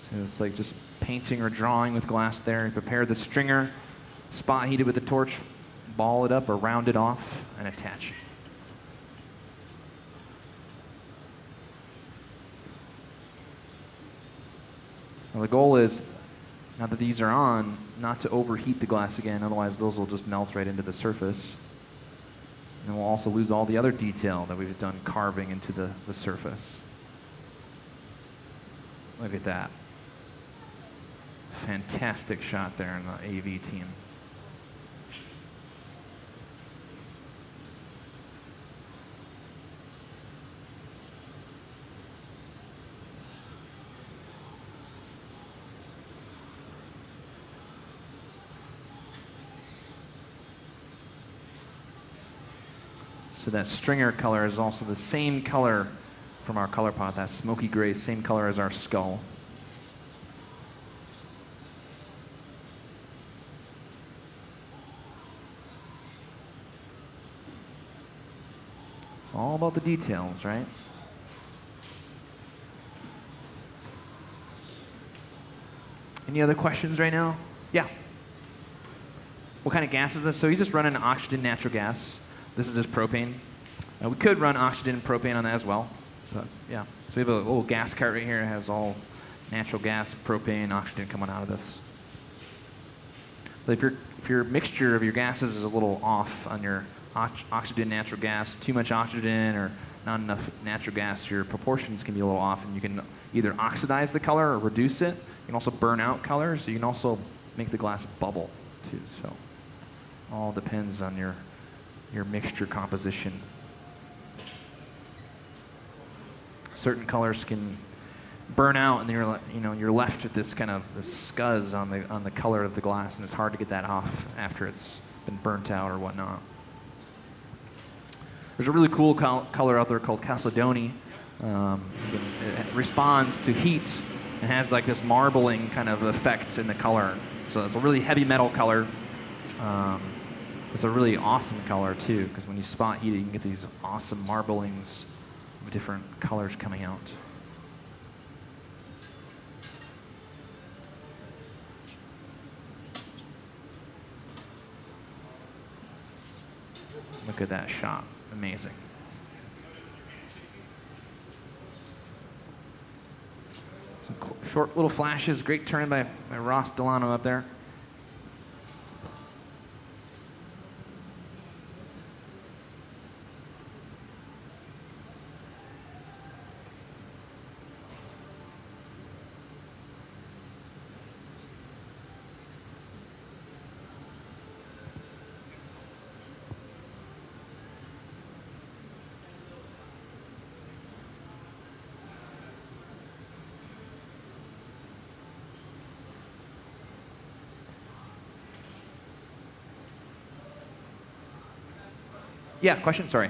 So it's like just painting or drawing with glass there. You prepare the stringer, spot heat it with a torch, ball it up or round it off, and attach it. Now the goal is, now that these are on, not to overheat the glass again, otherwise those will just melt right into the surface. And we'll also lose all the other detail that we've done carving into the surface. Look at that. Fantastic shot there in the AV team. So that stringer color is also the same color from our color pot, that smoky gray, same color as our skull. It's all about the details, right? Any other questions right now? Yeah. What kind of gas is this? So he's just running oxygen natural gas. This is just propane. We could run oxygen and propane on that as well. But yeah. So we have a little gas cart right here. It has all natural gas, propane, oxygen coming out of this. But if your mixture of your gases is a little off on your oxygen, natural gas, too much oxygen or not enough natural gas, your proportions can be a little off, and you can either oxidize the color or reduce it. You can also burn out colors. So you can also make the glass bubble too. So all depends on your mixture composition. Certain colors can burn out, and you're left with this kind of this scuzz on the color of the glass, and it's hard to get that off after it's been burnt out or whatnot. There's a really cool color out there called Chalcedony. It responds to heat and has like this marbling kind of effect in the color. So it's a really heavy metal color. It's a really awesome color too, because when you spot heat it, you can get these awesome marblings of different colors coming out. Look at that shot. Amazing. Some short little flashes. Great turn by Ross Delano up there. Yeah, question? Sorry.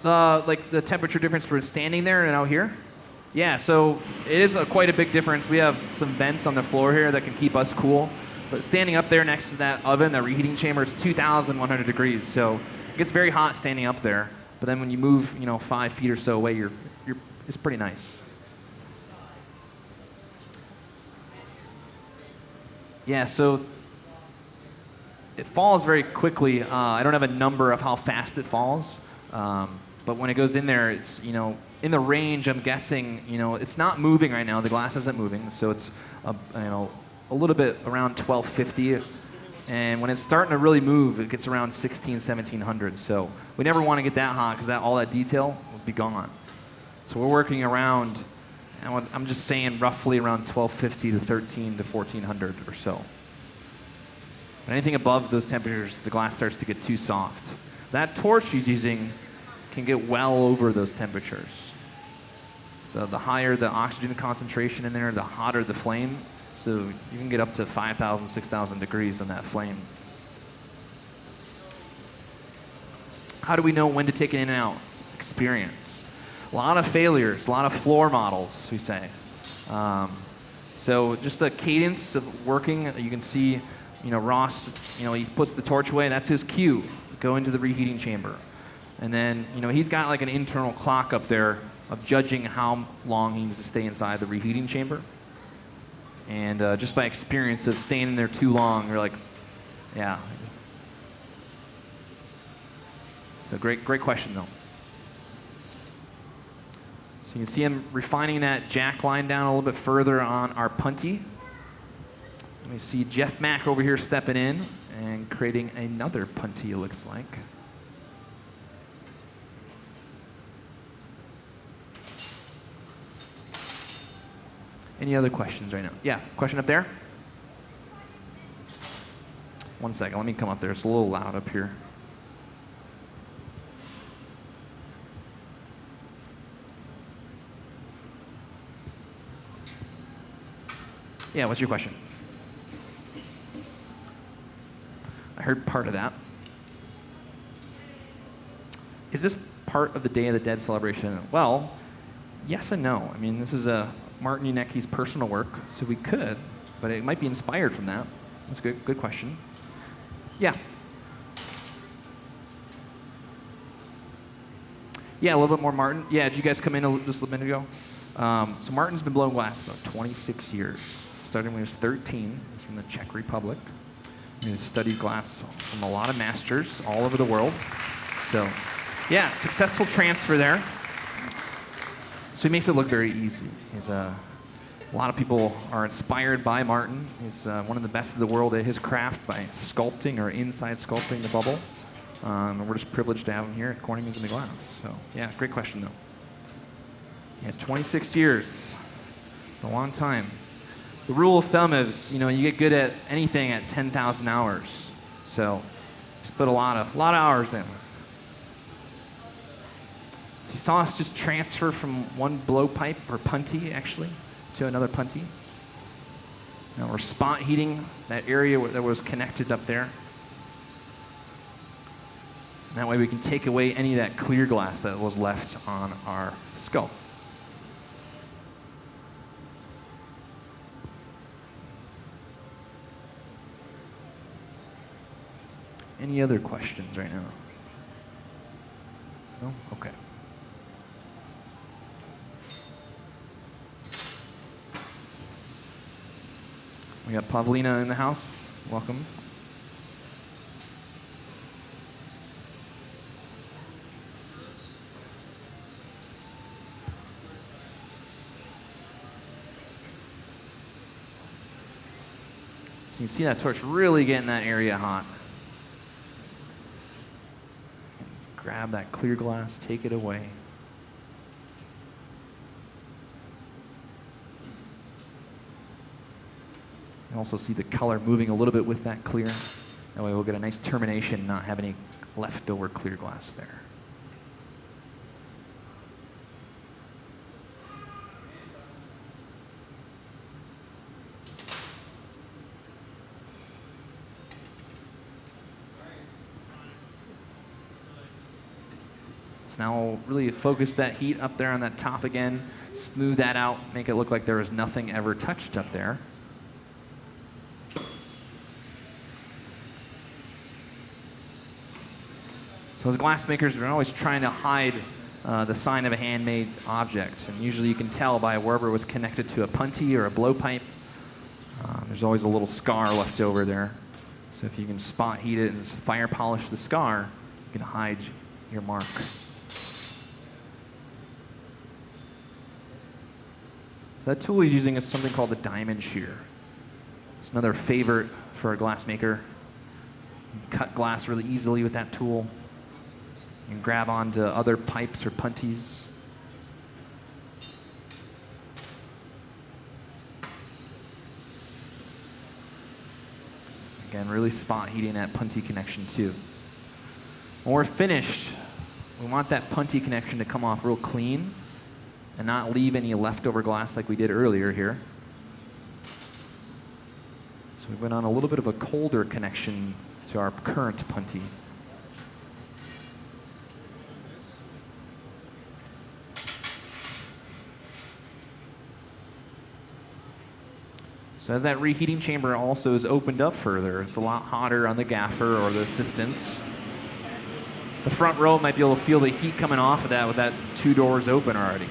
Like the temperature difference for standing there and out here? Yeah, so it is quite a big difference. We have some vents on the floor here that can keep us cool. But standing up there next to that oven, that reheating chamber, is 2,100 degrees. So it gets very hot standing up there. But then when you move, 5 feet or so away, it's pretty nice. Yeah, so it falls very quickly. I don't have a number of how fast it falls, but when it goes in there, it's in the range. I'm guessing it's not moving right now. The glass isn't moving, so it's a little bit around 1250. And when it's starting to really move, it gets around 1700. So we never want to get that hot because all that detail will be gone. So we're working around. I'm just saying roughly around 1250 to 13 to 1400 or so. But anything above those temperatures, the glass starts to get too soft. That torch he's using can get well over those temperatures. The higher the oxygen concentration in there, the hotter the flame. So you can get up to 5,000, 6,000 degrees on that flame. How do we know when to take it in and out? Experience. A lot of failures, a lot of floor models, we say. So just the cadence of working, you can see, Ross, he puts the torch away, that's his cue. Go into the reheating chamber. And then, he's got like an internal clock up there of judging how long he needs to stay inside the reheating chamber. And just by experience of staying in there too long, you're like, yeah. So great question though. So you can see him refining that jack line down a little bit further on our punty. We see Jeff Mack over here stepping in and creating another punty, it looks like. Any other questions right now? Yeah, question up there? One second, let me come up there. It's a little loud up here. Yeah, what's your question? I heard part of that. Is this part of the Day of the Dead celebration? Well, yes and no. I mean, this is Martin Janecký's personal work, so we could, but it might be inspired from that. That's a good question. Yeah. Yeah, a little bit more Martin. Yeah, did you guys come in just a minute ago? So Martin's been blowing glass about 26 years. Starting when he was 13. He's from the Czech Republic. He's studied glass from a lot of masters all over the world. So, yeah, successful transfer there. So he makes it look very easy. A lot of people are inspired by Martin. He's one of the best in the world at his craft by sculpting or inside sculpting the bubble. And we're just privileged to have him here at Corning's in the Glass. So, yeah, great question, though. Yeah, 26 years. It's a long time. The rule of thumb is, you get good at anything at 10,000 hours. So just put a lot of hours in. So you saw us just transfer from one blowpipe, or punty actually, to another punty. Now we're spot heating that area that was connected up there. And that way we can take away any of that clear glass that was left on our sculpt. Any other questions right now? No? Okay. We got Pavlina in the house. Welcome. So you can see that torch really getting that area hot. Grab that clear glass, take it away. You can also see the color moving a little bit with that clear. That way we'll get a nice termination, not have any leftover clear glass there. Now we'll really focus that heat up there on that top again, smooth that out, make it look like there was nothing ever touched up there. So as glass makers, we're always trying to hide the sign of a handmade object. And usually you can tell by wherever it was connected to a punty or a blowpipe. There's always a little scar left over there. So if you can spot heat it and fire polish the scar, you can hide your mark. So that tool he's using is something called the diamond shear. It's another favorite for a glass maker. You can cut glass really easily with that tool. You can grab onto other pipes or punties. Again, really spot heating that punty connection too. When we're finished, we want that punty connection to come off real clean and not leave any leftover glass like we did earlier here. So we went on a little bit of a colder connection to our current punty. So as that reheating chamber also is opened up further, it's a lot hotter on the gaffer or the assistants. The front row might be able to feel the heat coming off of that with that 2 doors open already.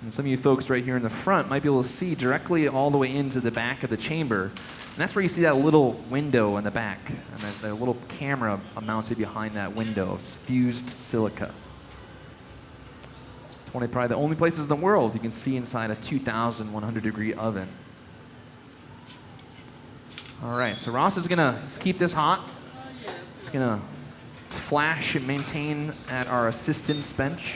And some of you folks right here in the front might be able to see directly all the way into the back of the chamber. And that's where you see that little window in the back. And there's a little camera mounted behind that window. It's fused silica. It's one of probably the only places in the world you can see inside a 2,100 degree oven. All right, so Ross is gonna keep this hot. He's gonna flash and maintain at our assistant's bench.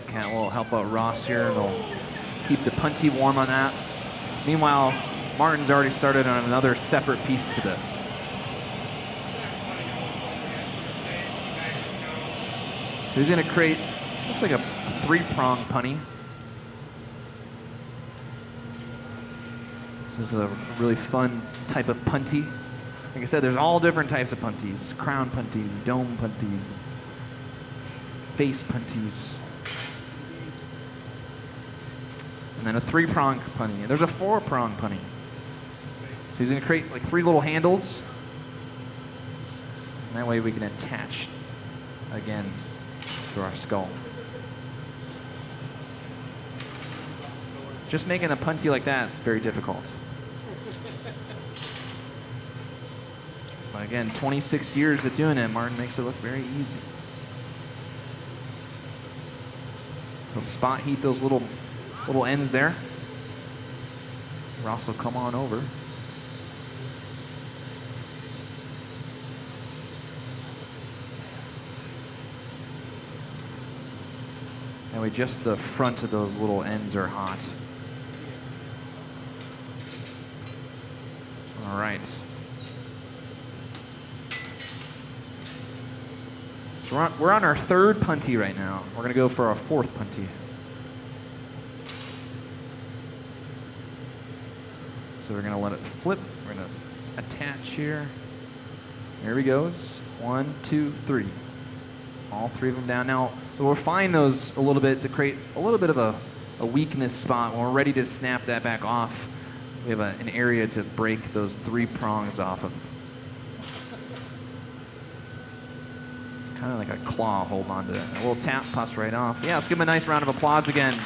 Cat will help out Ross here, and they'll keep the punty warm on that. Meanwhile, Martin's already started on another separate piece to this. So he's going to create, looks like a 3-prong punty. This is a really fun type of punty. Like I said, there's all different types of punties. Crown punties, dome punties, face punties. And then a 3-prong punty. And there's a 4-prong punty. So he's going to create like 3 little handles. And that way we can attach again to our skull. Just making a punty like that is very difficult. But again, 26 years of doing it, Martin makes it look very easy. He'll spot heat those little ends there. Ross will come on over. That way just the front of those little ends are hot. All right. So we're on our 3rd punty right now. We're going to go for our 4th punty. So we're going to let it flip. We're going to attach here. There he goes. 1, 2, 3. All 3 of them down. Now, we'll refine those a little bit to create a little bit of a weakness spot. When we're ready to snap that back off, we have an area to break those 3 prongs off of. It's kind of like a claw holding on to it. A little tap pops right off. Yeah, let's give him a nice round of applause again.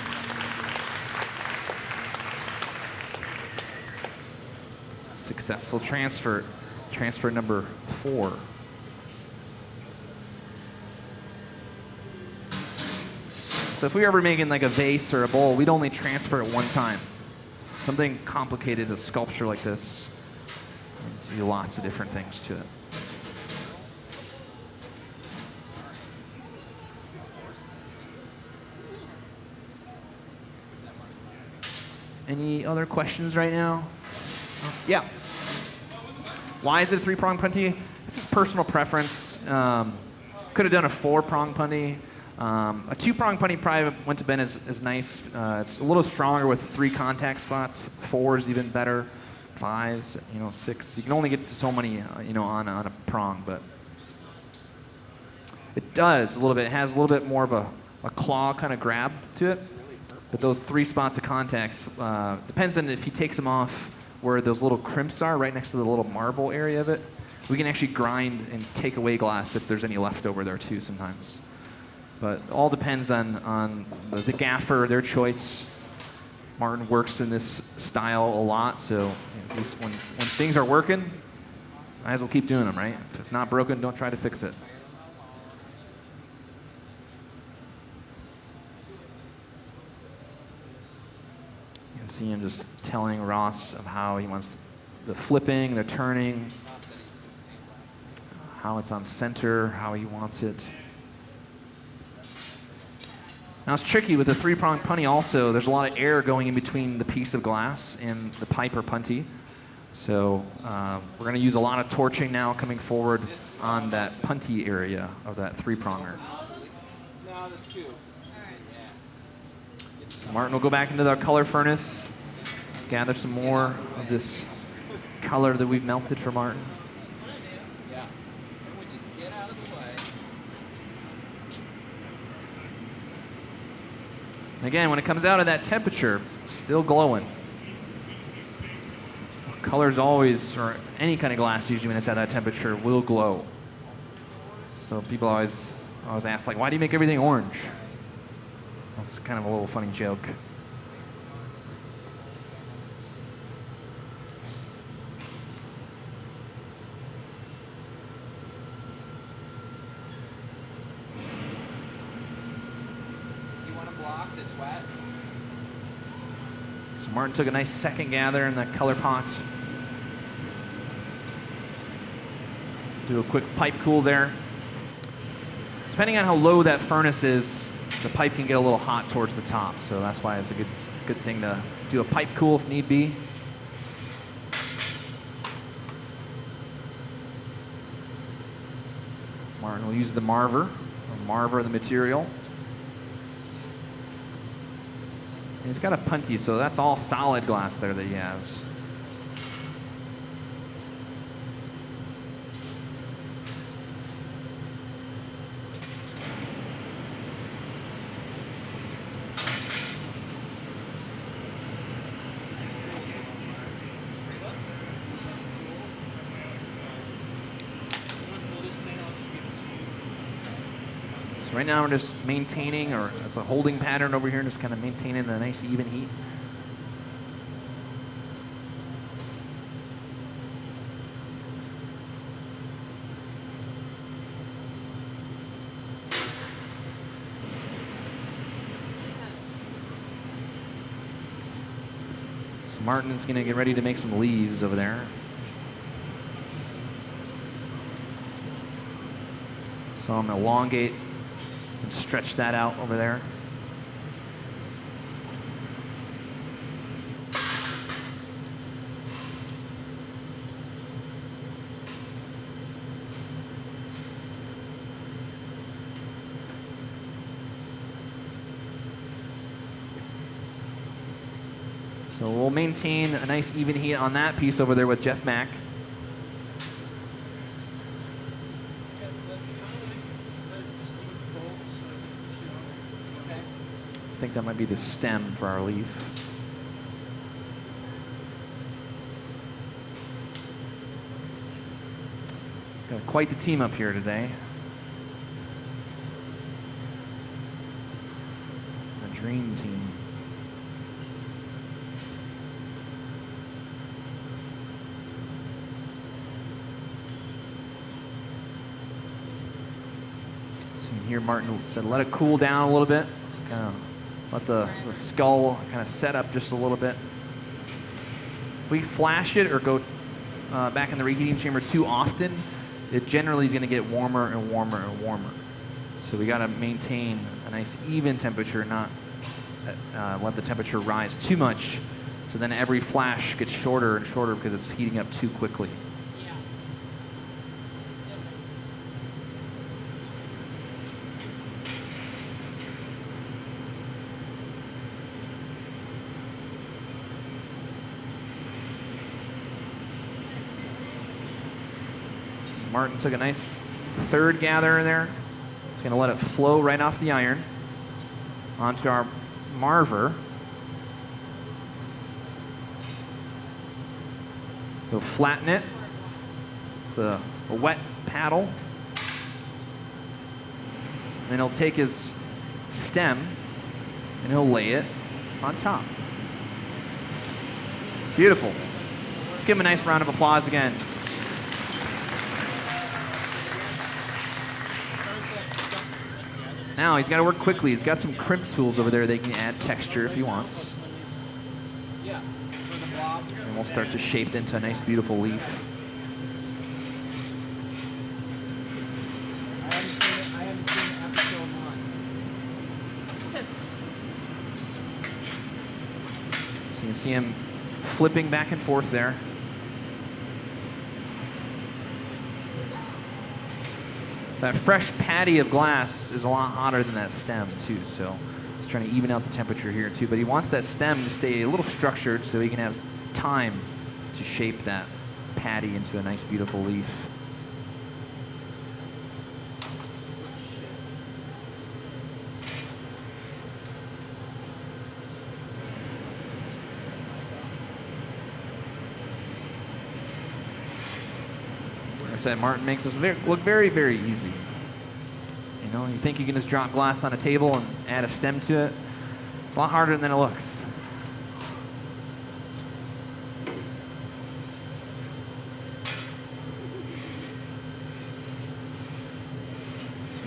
Successful transfer. Transfer number 4. So if we were ever making like a vase or a bowl, we'd only transfer it one time. Something complicated, a sculpture like this, there's be lots of different things to it. Any other questions right now? Yeah. Why is it a 3-prong punty? This is personal preference. Could have done a 4-prong punty. A 2-prong punty probably went to bed is nice. It's a little stronger with 3 contact spots. 4 is even better. 5s, 6. You can only get to so many, on a prong, but it does a little bit. It has a little bit more of a claw kind of grab to it. But those 3 spots of contacts, depends on if he takes them off where those little crimps are, right next to the little marble area of it. We can actually grind and take away glass if there's any left over there too sometimes. But it all depends on the gaffer, their choice. Martin works in this style a lot, so at least when things are working, might as well keep doing them, right? If it's not broken, don't try to fix it. See him just telling Ross of how he wants the flipping, the turning, how it's on center, how he wants it. Now it's tricky with the 3-prong punty also. There's a lot of air going in between the piece of glass and the pipe or punty. So we're going to use a lot of torching now coming forward on that punty area of that 3-pronger. No, there's 2. So Martin will go back into our color furnace, gather some more of this color that we've melted for Martin. Yeah. We just get out of the way. And again, when it comes out at that temperature, still glowing. Colors always, or any kind of glass usually when it's at that temperature, will glow. So people always ask, like, why do you make everything orange? That's kind of a little funny joke. You want a block that's wet? So Martin took a nice second gather in the color pot. Do a quick pipe cool there. Depending on how low that furnace is, the pipe can get a little hot towards the top, so that's why it's a good thing to do a pipe cool if need be. Martin will use the Marver, the material. And he's got a Punty, so that's all solid glass there that he has. Right now we're just maintaining, or it's a holding pattern over here, just kind of maintaining the nice even heat. So Martin's going to get ready to make some leaves over there. So I'm going to elongate and stretch that out over there. So we'll maintain a nice even heat on that piece over there with Jeff Mack. I think that might be the stem for our leaf. Got quite the team up here today. A dream team. So here Martin said let it cool down a little bit. Kind of let the skull kind of set up just a little bit. If we flash it or go back in the reheating chamber too often, it generally is going to get warmer and warmer and warmer. So we got to maintain a nice even temperature, not let the temperature rise too much. So then every flash gets shorter and shorter because it's heating up too quickly. Martin took a nice third gather in there. He's going to let it flow right off the iron onto our Marver. He'll flatten it with a wet paddle. Then he'll take his stem and he'll lay it on top. It's beautiful. Let's give him a nice round of applause again. Now he's got to work quickly. He's got some crimp tools over there that he can add texture if he wants. And we'll start to shape it into a nice, beautiful leaf. I haven't seen episode 1. So you can see him flipping back and forth there. That fresh patty of glass is a lot hotter than that stem too, so trying to even out the temperature here too, but he wants that stem to stay a little structured so he can have time to shape that patty into a nice, beautiful leaf. Like I said, Martin makes this look very, very easy. You know, you think you can just drop glass on a table and add a stem to it. It's a lot harder than it looks.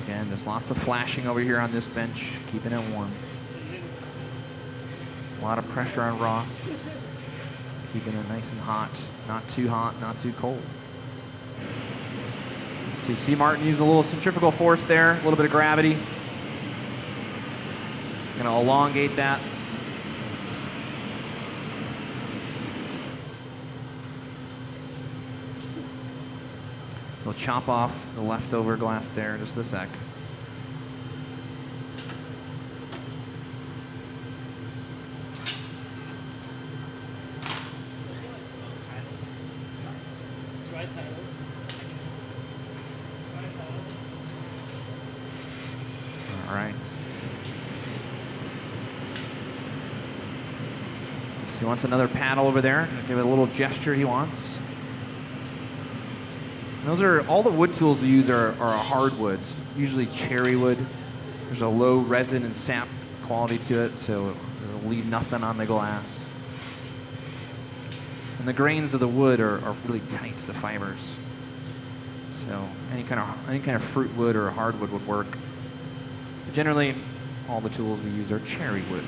Again, there's lots of flashing over here on this bench, keeping it warm. A lot of pressure on Ross, keeping it nice and hot. Not too hot, not too cold. So you see Martin use a little centrifugal force there, a little bit of gravity. Going to elongate that. We'll chop off the leftover glass there in just a sec. All right. So he wants another paddle over there. Give it a little gesture he wants. And those are all the wood tools we use are hardwoods, usually cherry wood. There's a low resin and sap quality to it, so it'll leave nothing on the glass. And the grains of the wood are really tight, the fibers. So any kind of fruit wood or hardwood would work. But generally, all the tools we use are cherry wood.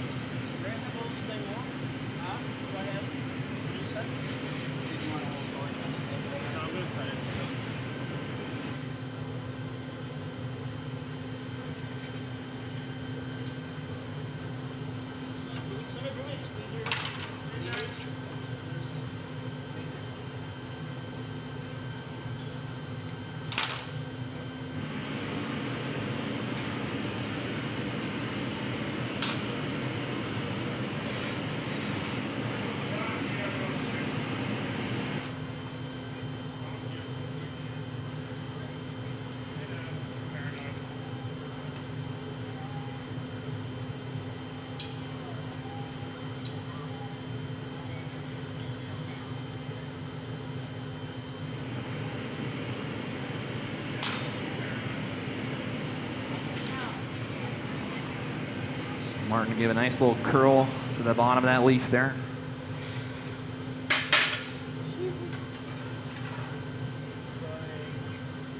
Martin give a nice little curl to the bottom of that leaf there.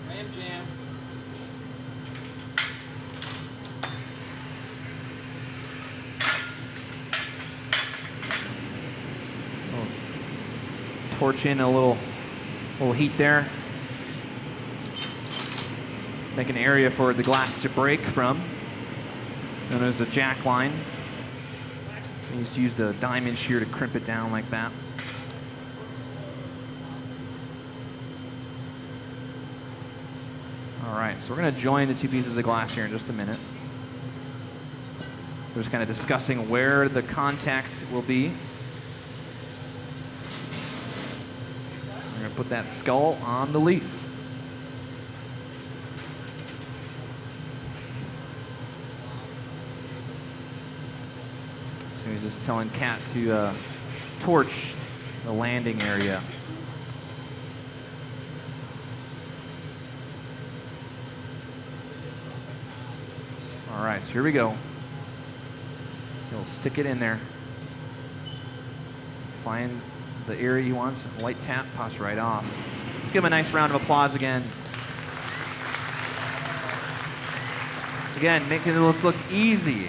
Ram jam. Torch in a little heat there. Make an area for the glass to break from. Known as a jack line. You just use the diamond shear to crimp it down like that. All right, so we're going to join the two pieces of glass here in just a minute. We're just kind of discussing where the contact will be. We're going to put that skull on the leaf. So he's just telling Kat to torch the landing area. All right, so here we go. He'll stick it in there. Find the area he wants. Light tap, pops right off. Let's give him a nice round of applause again. Again, making it look easy.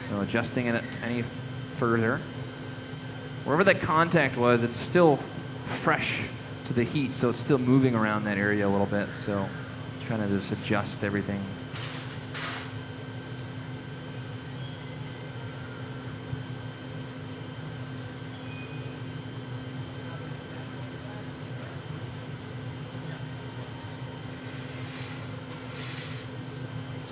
So adjusting it any further. Wherever that contact was, it's still fresh to the heat, so it's still moving around that area a little bit. So trying to just adjust everything.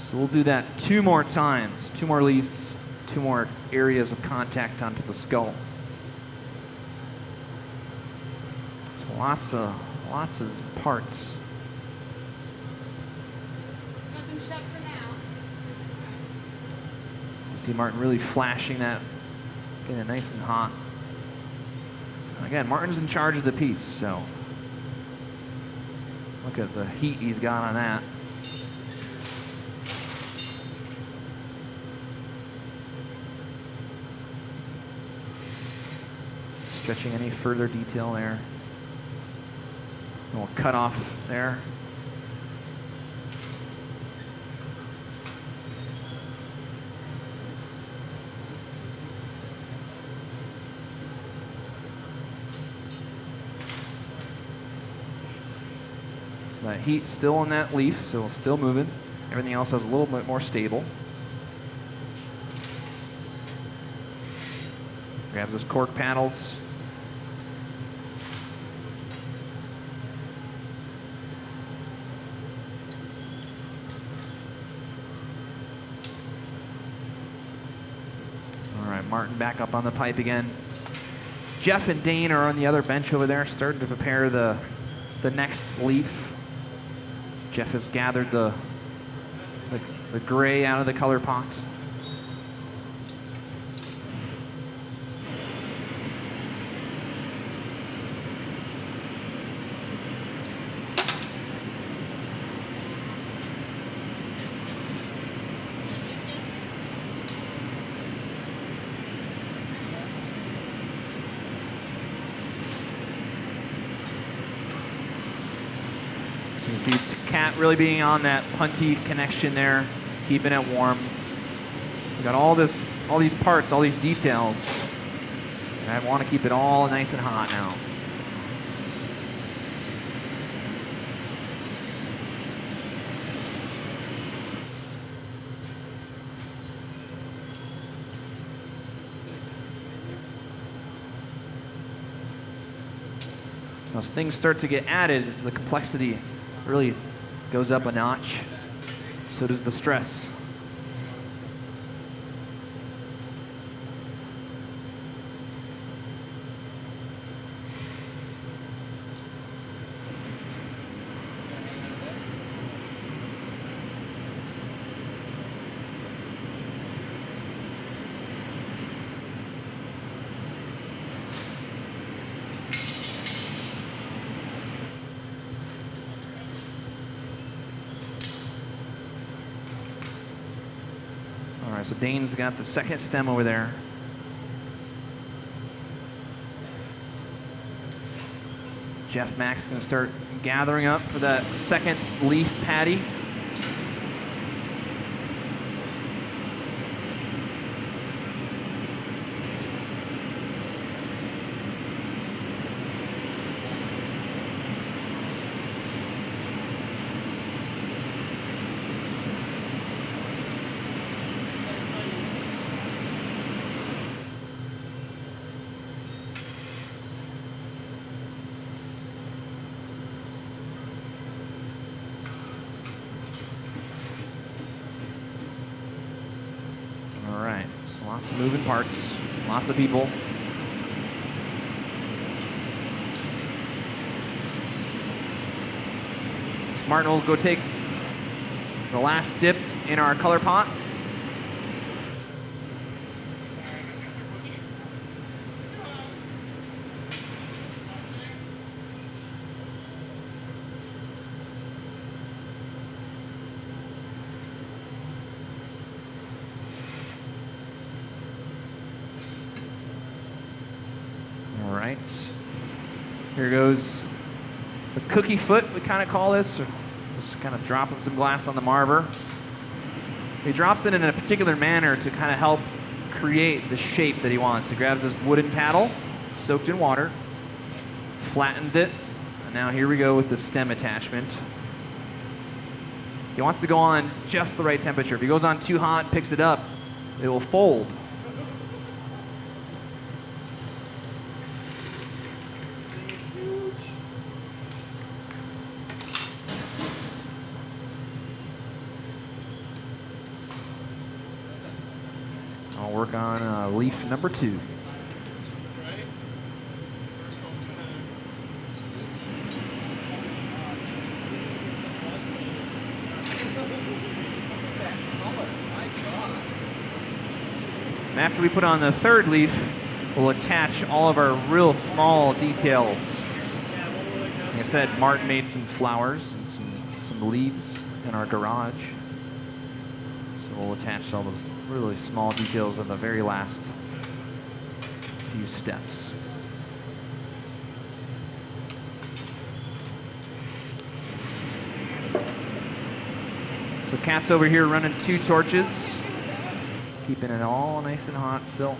So we'll do that 2 more times, 2 more leaves, 2 more areas of contact onto the skull. So lots of parts. Nothing shut for now. You see Martin really flashing that, getting it nice and hot. Again, Martin's in charge of the piece, so look at the heat he's got on that. Stretching any further detail there. A little cut off there. So that heat's still on that leaf, so it's still moving. Everything else is a little bit more stable. Grabs his cork paddles. All right, Martin back up on the pipe again. Jeff and Dane are on the other bench over there, starting to prepare the next leaf. Jeff has gathered the gray out of the color pot. You see Cat really being on that punty connection there, keeping it warm. We got all these parts, all these details. And I want to keep it all nice and hot now. As things start to get added, the complexity really goes up a notch. So does the stress. So Dane's got the second stem over there. Jeff Mack's going to start gathering up for that second leaf patty. Lots of moving parts, lots of people. Martin will go take the last dip in our color pot. Here goes the cookie foot, we kind of call this, or just kind of dropping some glass on the Marver. He drops it in a particular manner to kind of help create the shape that he wants. He grabs this wooden paddle, soaked in water, flattens it, and now here we go with the stem attachment. He wants to go on just the right temperature. If he goes on too hot, picks it up, it will fold. work on leaf number 2. And after we put on the 3rd leaf, we'll attach all of our real small details. Like I said, Martin made some flowers and some leaves in our garage. So we'll attach all those really small details in the very last few steps. So Kat's over here running 2 torches, keeping it all nice and hot still.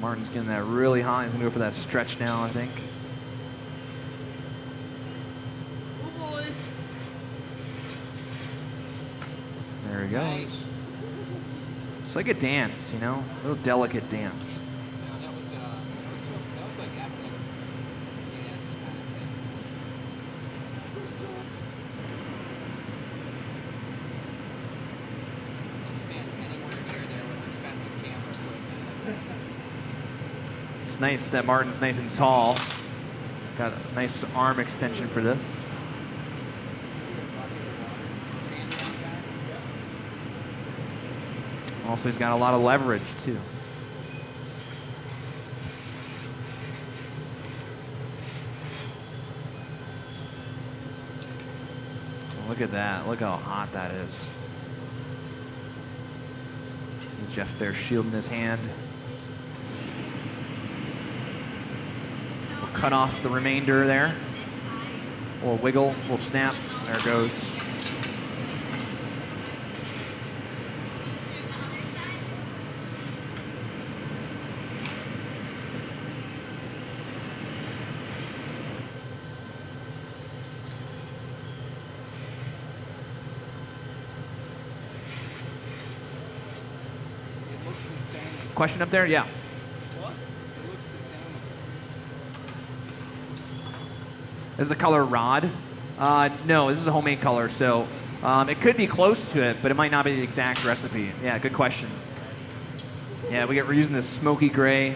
Martin's getting that really hot. He's gonna go for that stretch now, I think. Oh boy. There he goes. Nice. It's like a dance, you know, a little delicate dance. No, that was like acting dance kind of thing. Don't stand anywhere near there with expensive camera equipment. It's nice that Martin's nice and tall. Got a nice arm extension for this. Stand down guy. Also, he's got a lot of leverage, too. Look at that. Look how hot that is. See Jeff there shielding his hand. We'll cut off the remainder there. We'll wiggle, we'll snap. There it goes. It looks the same. Question up there? Yeah. What? It looks the same. Is the color Rod? No, this is a homemade color, so it could be close to it, but it might not be the exact recipe. Yeah, good question. Yeah, we're using this smoky gray.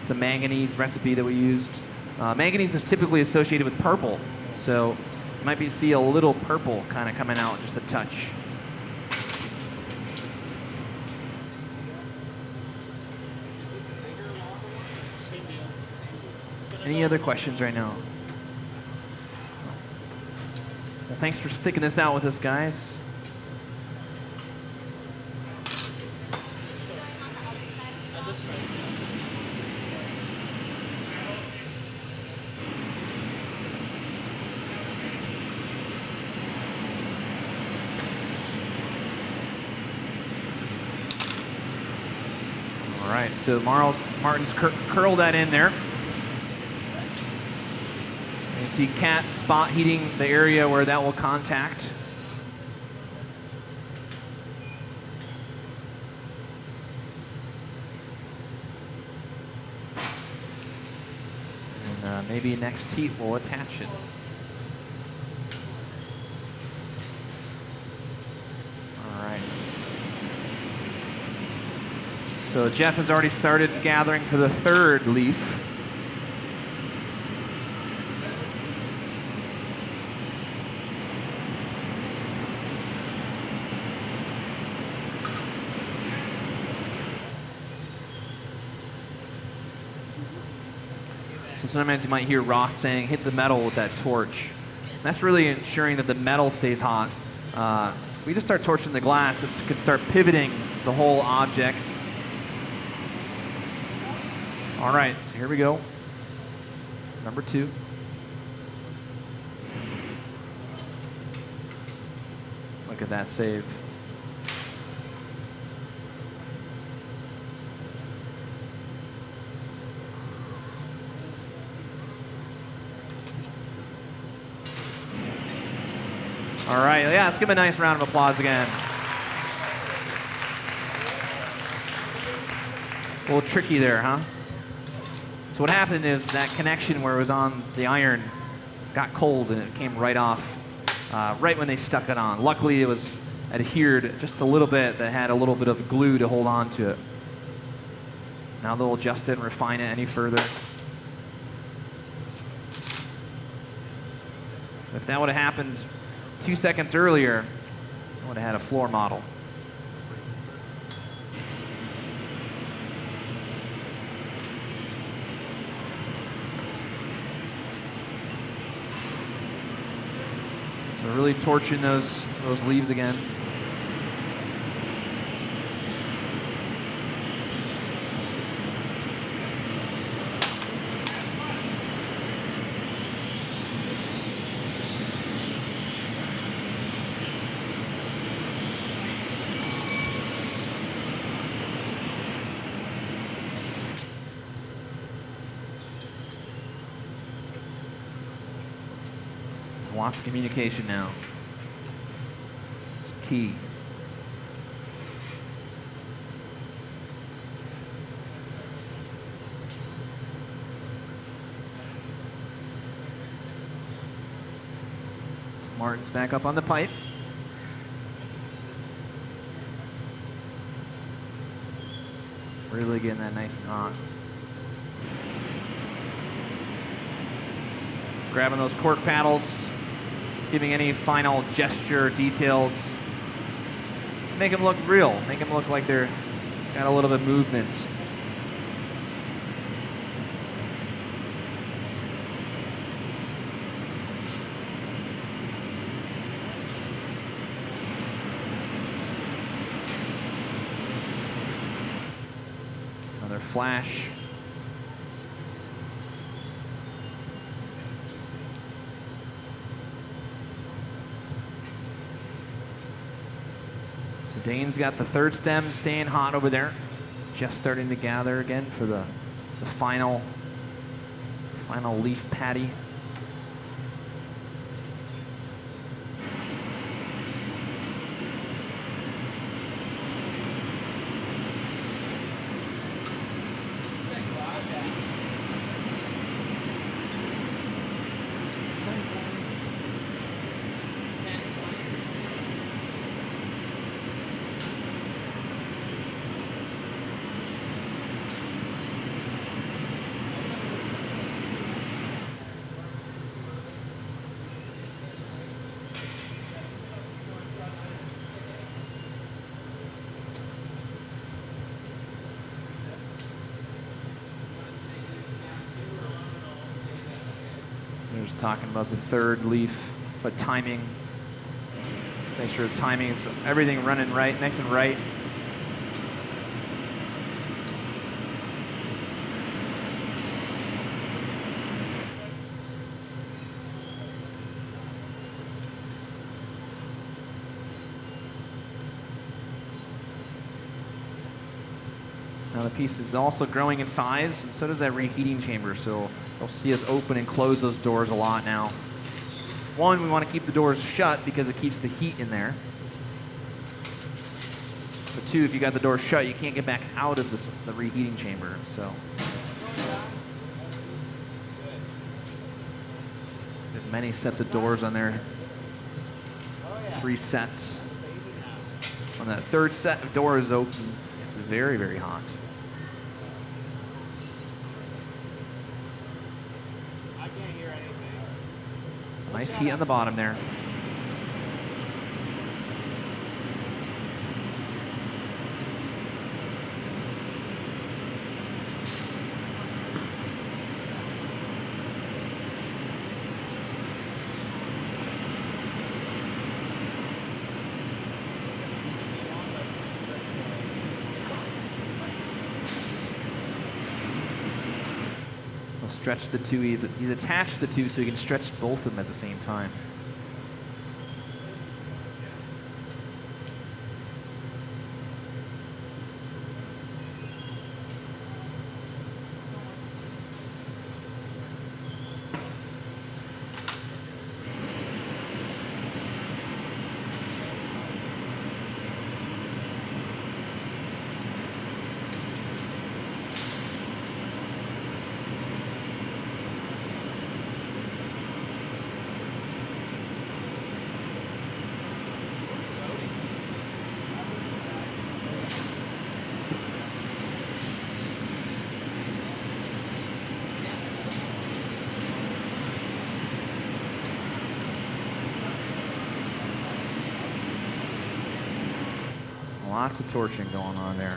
It's a manganese recipe that we used. Manganese is typically associated with purple, so you might see a little purple kind of coming out, just a touch. Any other questions right now? Well, thanks for sticking this out with us, guys. All right, so Martin's curled that in there. You see Kat spot heating the area where that will contact. And maybe next heat we'll attach it. All right. So Jeff has already started gathering for the 3rd leaf. So sometimes you might hear Ross saying, hit the metal with that torch. And that's really ensuring that the metal stays hot. If we just start torching the glass, it could start pivoting the whole object. All right, so here we go. Number 2. Look at that save. All right, yeah, let's give him a nice round of applause again. A little tricky there, huh? So what happened is that connection where it was on the iron got cold and it came right off right when they stuck it on. Luckily, it was adhered just a little bit. That had a little bit of glue to hold on to it. Now they'll adjust it and refine it any further. If that would have happened 2 seconds earlier, I would have had a floor model. So really torching those leaves again. Lots of communication now. It's key. Martin's back up on the pipe. Really getting that nice and hot. Grabbing those cork paddles, giving any final gesture details to make them look real, make them look like they're got a little bit of movement. Another flash. Dane's got the third stem staying hot over there. Just starting to gather again for the final leaf patty. Talking about the third leaf, but timing. Make sure the timing is everything running right, nice and right. Now the piece is also growing in size, and so does that reheating chamber. So you'll see us open and close those doors a lot now. One, we want to keep the doors shut because it keeps the heat in there. But two, if you got the door shut, you can't get back out of the reheating chamber. So there's many sets of doors on there. 3 sets. When that third set of doors open, it's very, very hot. Nice heat on the bottom there. Stretch the two. He's attached the two so he can stretch both of them at the same time. Lots of torching going on there.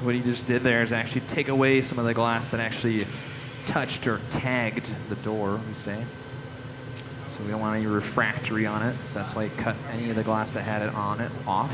What he just did there is actually take away some of the glass that actually touched or tagged the door, we say. So we don't want any refractory on it, so that's why he cut any of the glass that had it on it off.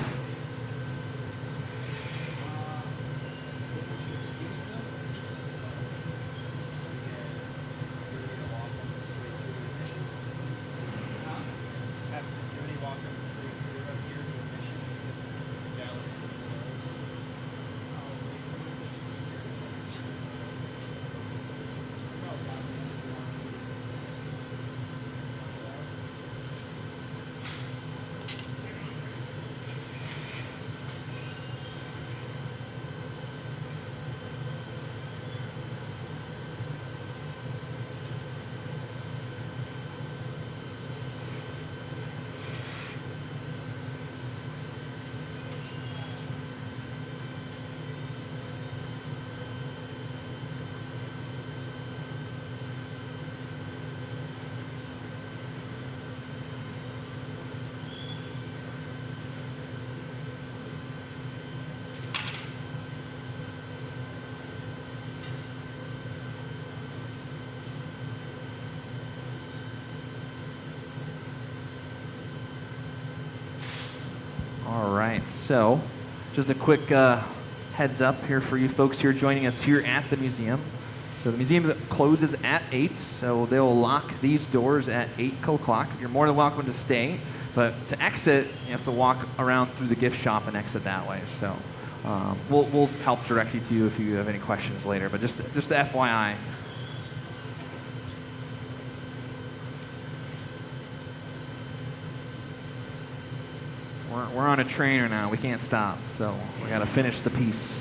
All right, so just a quick heads up here for you folks here joining us here at the museum. So the museum closes at 8, so they'll lock these doors at 8 o'clock. You're more than welcome to stay, but to exit, you have to walk around through the gift shop and exit that way. So we'll help direct you to you if you have any questions later, but just the FYI. We're on a trainer now. We can't stop, so we got to finish the piece.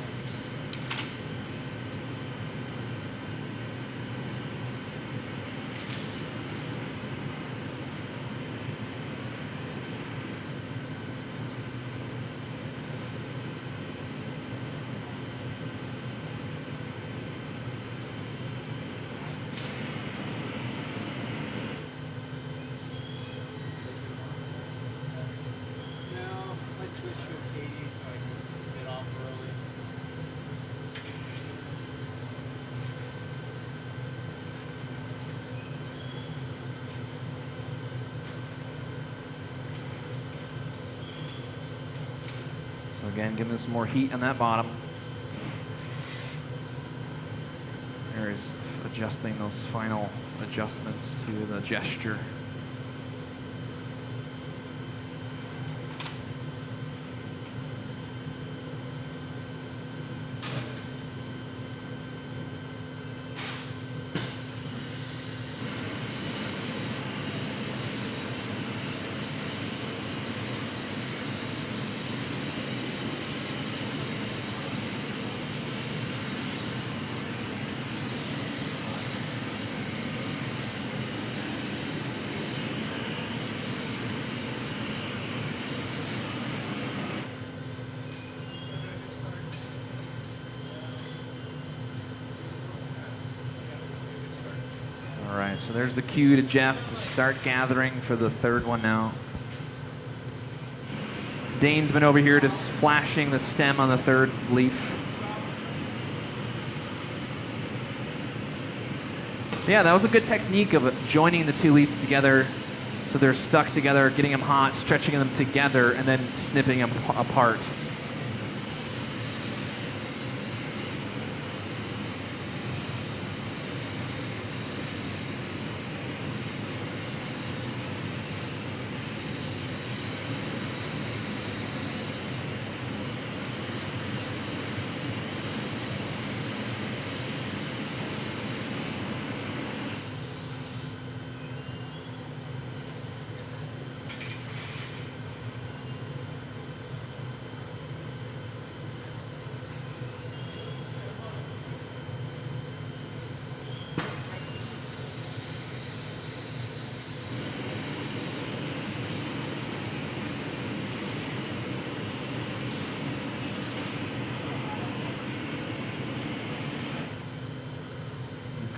Again, giving us some more heat on that bottom. There is adjusting those final adjustments to the gesture. So there's the cue to Jeff to start gathering for the third one now. Dane's been over here just flashing the stem on the third leaf. Yeah, that was a good technique of joining the two leaves together so they're stuck together, getting them hot, stretching them together, and then snipping them apart.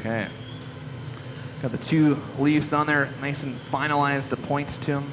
Okay. Got the two leaves on there, nice and finalized, the points to them.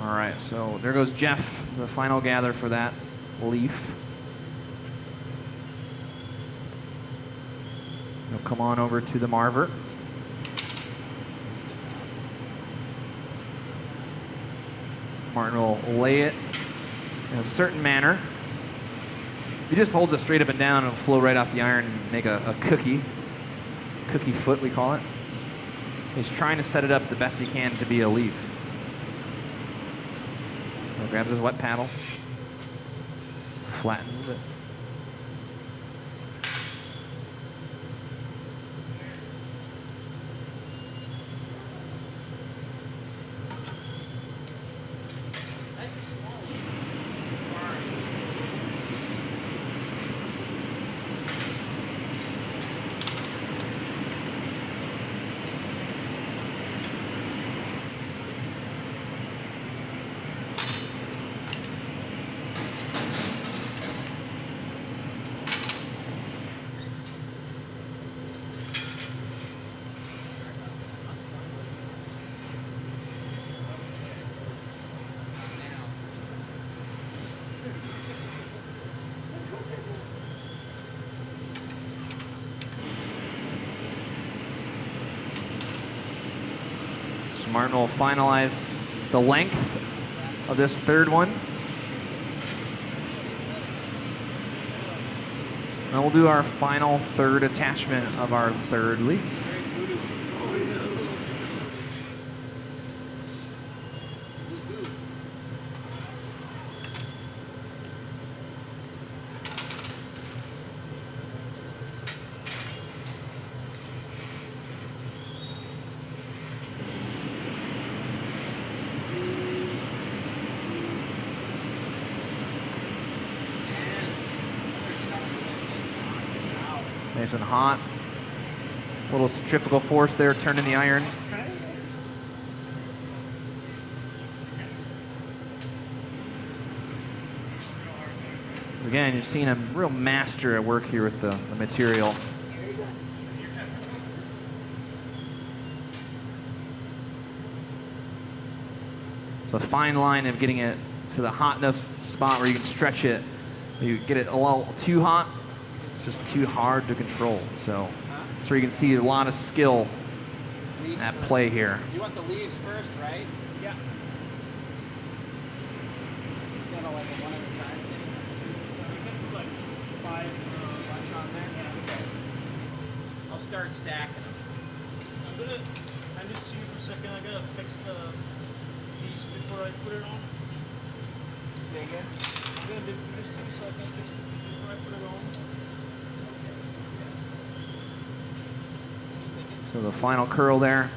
All right, so there goes Jeff, the final gather for that leaf. He'll come on over to the Marver. Martin will lay it in a certain manner. He just holds it straight up and down, and it'll flow right off the iron and make a cookie foot, we call it. He's trying to set it up the best he can to be a leaf. So grabs his wet paddle, flattens it. Martin will finalize the length of this third one. And we'll do our final third attachment of our third leaf. Nice and hot. A little centrifugal force there, turning the iron. Again, you've seen a real master at work here with the material. It's a fine line of getting it to the hot enough spot where you can stretch it. You get it a little too hot, it's just too hard to control. So you can see a lot of skill at play here. You want the leaves first, right? Yeah. Kind of like a one at a time thing. You can put like 5 bunch on there. Yeah. Okay. I'll start stacking them. I'm just see you for a second. I gotta fix the piece before I put it on. Say again? I'm gonna do this too so I can fix it before I put it on. So the final curl there.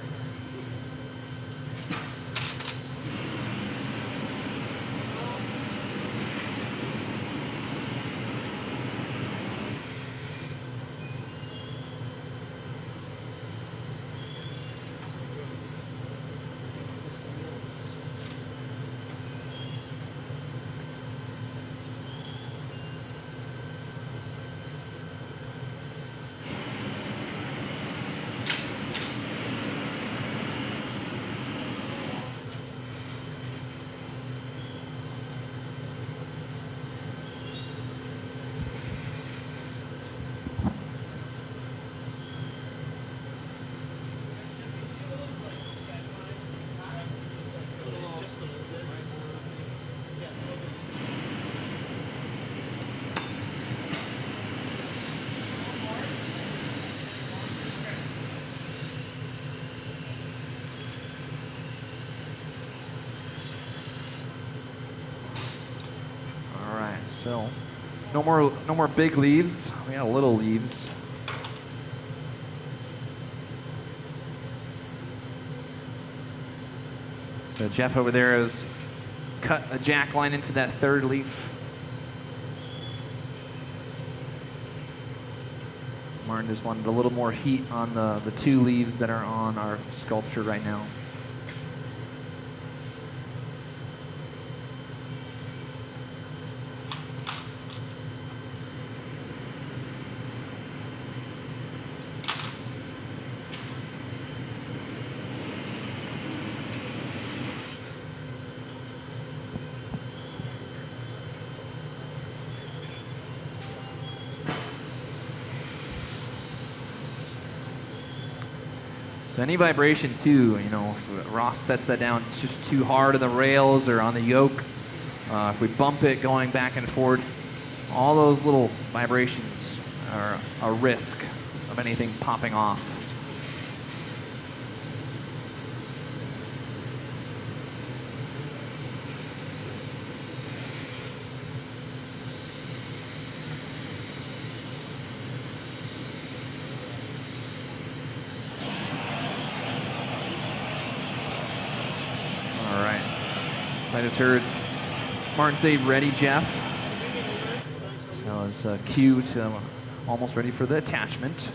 So, no more big leaves. We got little leaves. So Jeff over there has cut a jack line into that third leaf. Martin just wanted a little more heat on the two leaves that are on our sculpture right now. So any vibration too, you know, if Ross sets that down just too hard on the rails or on the yoke, if we bump it going back and forth, all those little vibrations are a risk of anything popping off. I just heard Martin say, "Ready, Jeff." So it's a cue to almost ready for the attachment.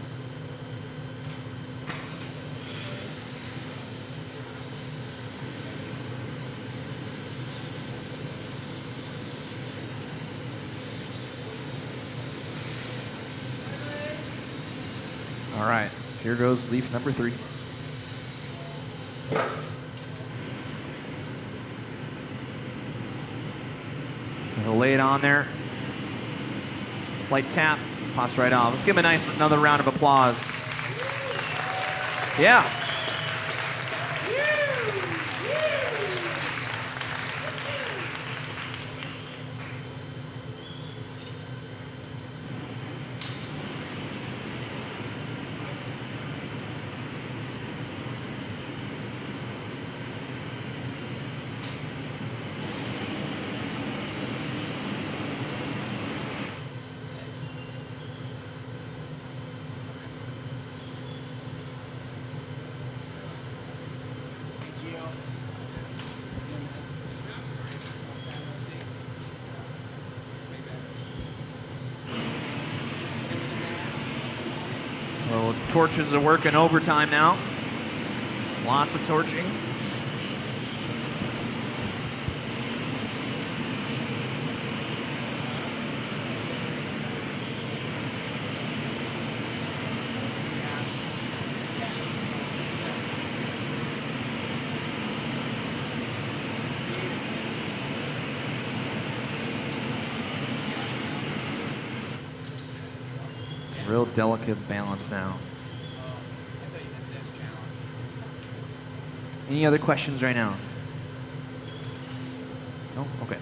All right, so here goes leaf number 3. He'll lay it on there. Light tap, pops right off. Let's give him another round of applause. Yeah. So torches are working overtime now. Lots of torching. Real delicate balance now. Any other questions right now? No? Okay.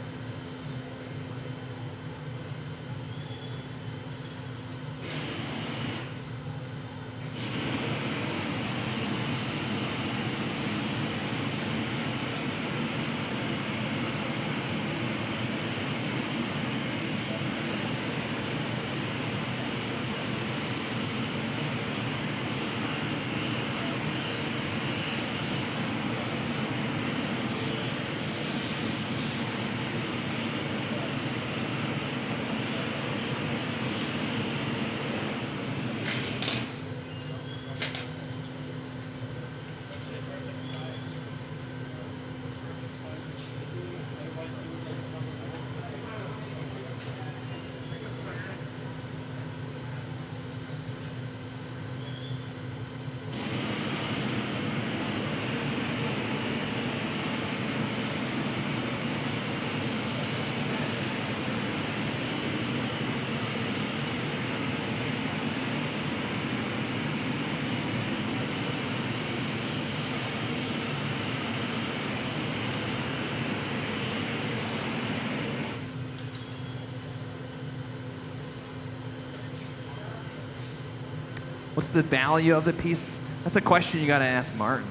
What's the value of the piece? That's a question you got to ask Martin.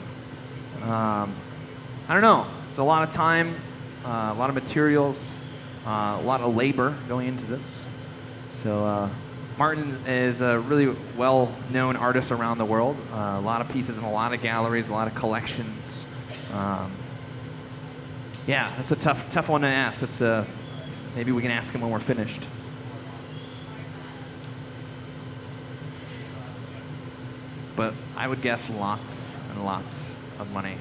I don't know. It's a lot of time, a lot of materials. A lot of labor going into this. So Martin is a really well-known artist around the world. A lot of pieces in a lot of galleries, a lot of collections. Yeah, that's a tough one to ask. It's, maybe we can ask him when we're finished. But I would guess lots and lots of money.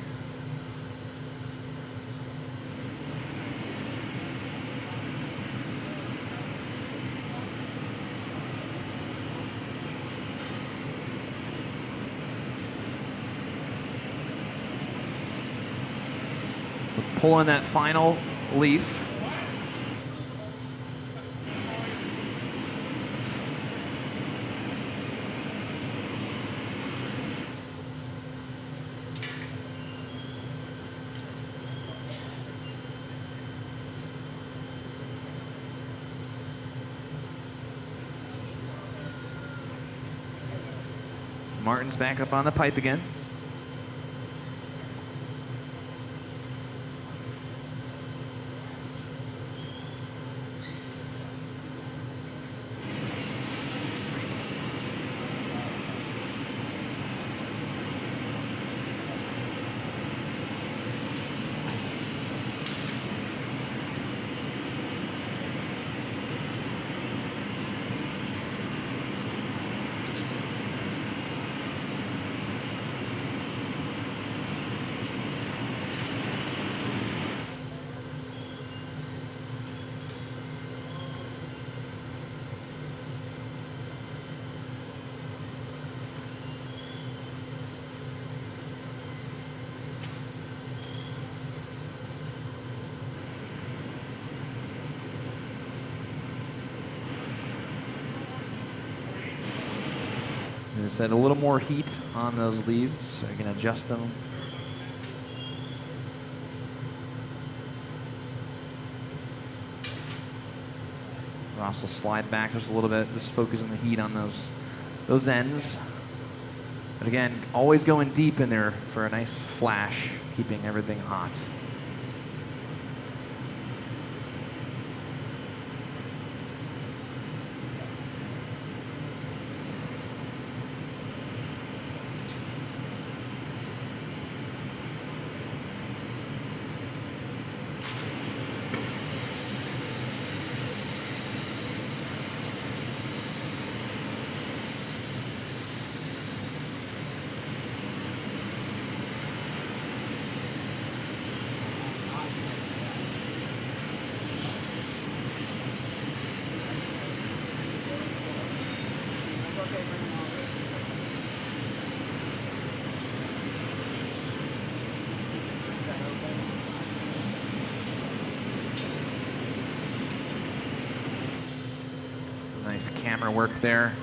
We're pulling that final leaf. Martin's back up on the pipe again. Just add a little more heat on those leaves so you can adjust them. We'll also slide back just a little bit, just focusing the heat on those ends. But again, always going deep in there for a nice flash, keeping everything hot. Nice camera work there.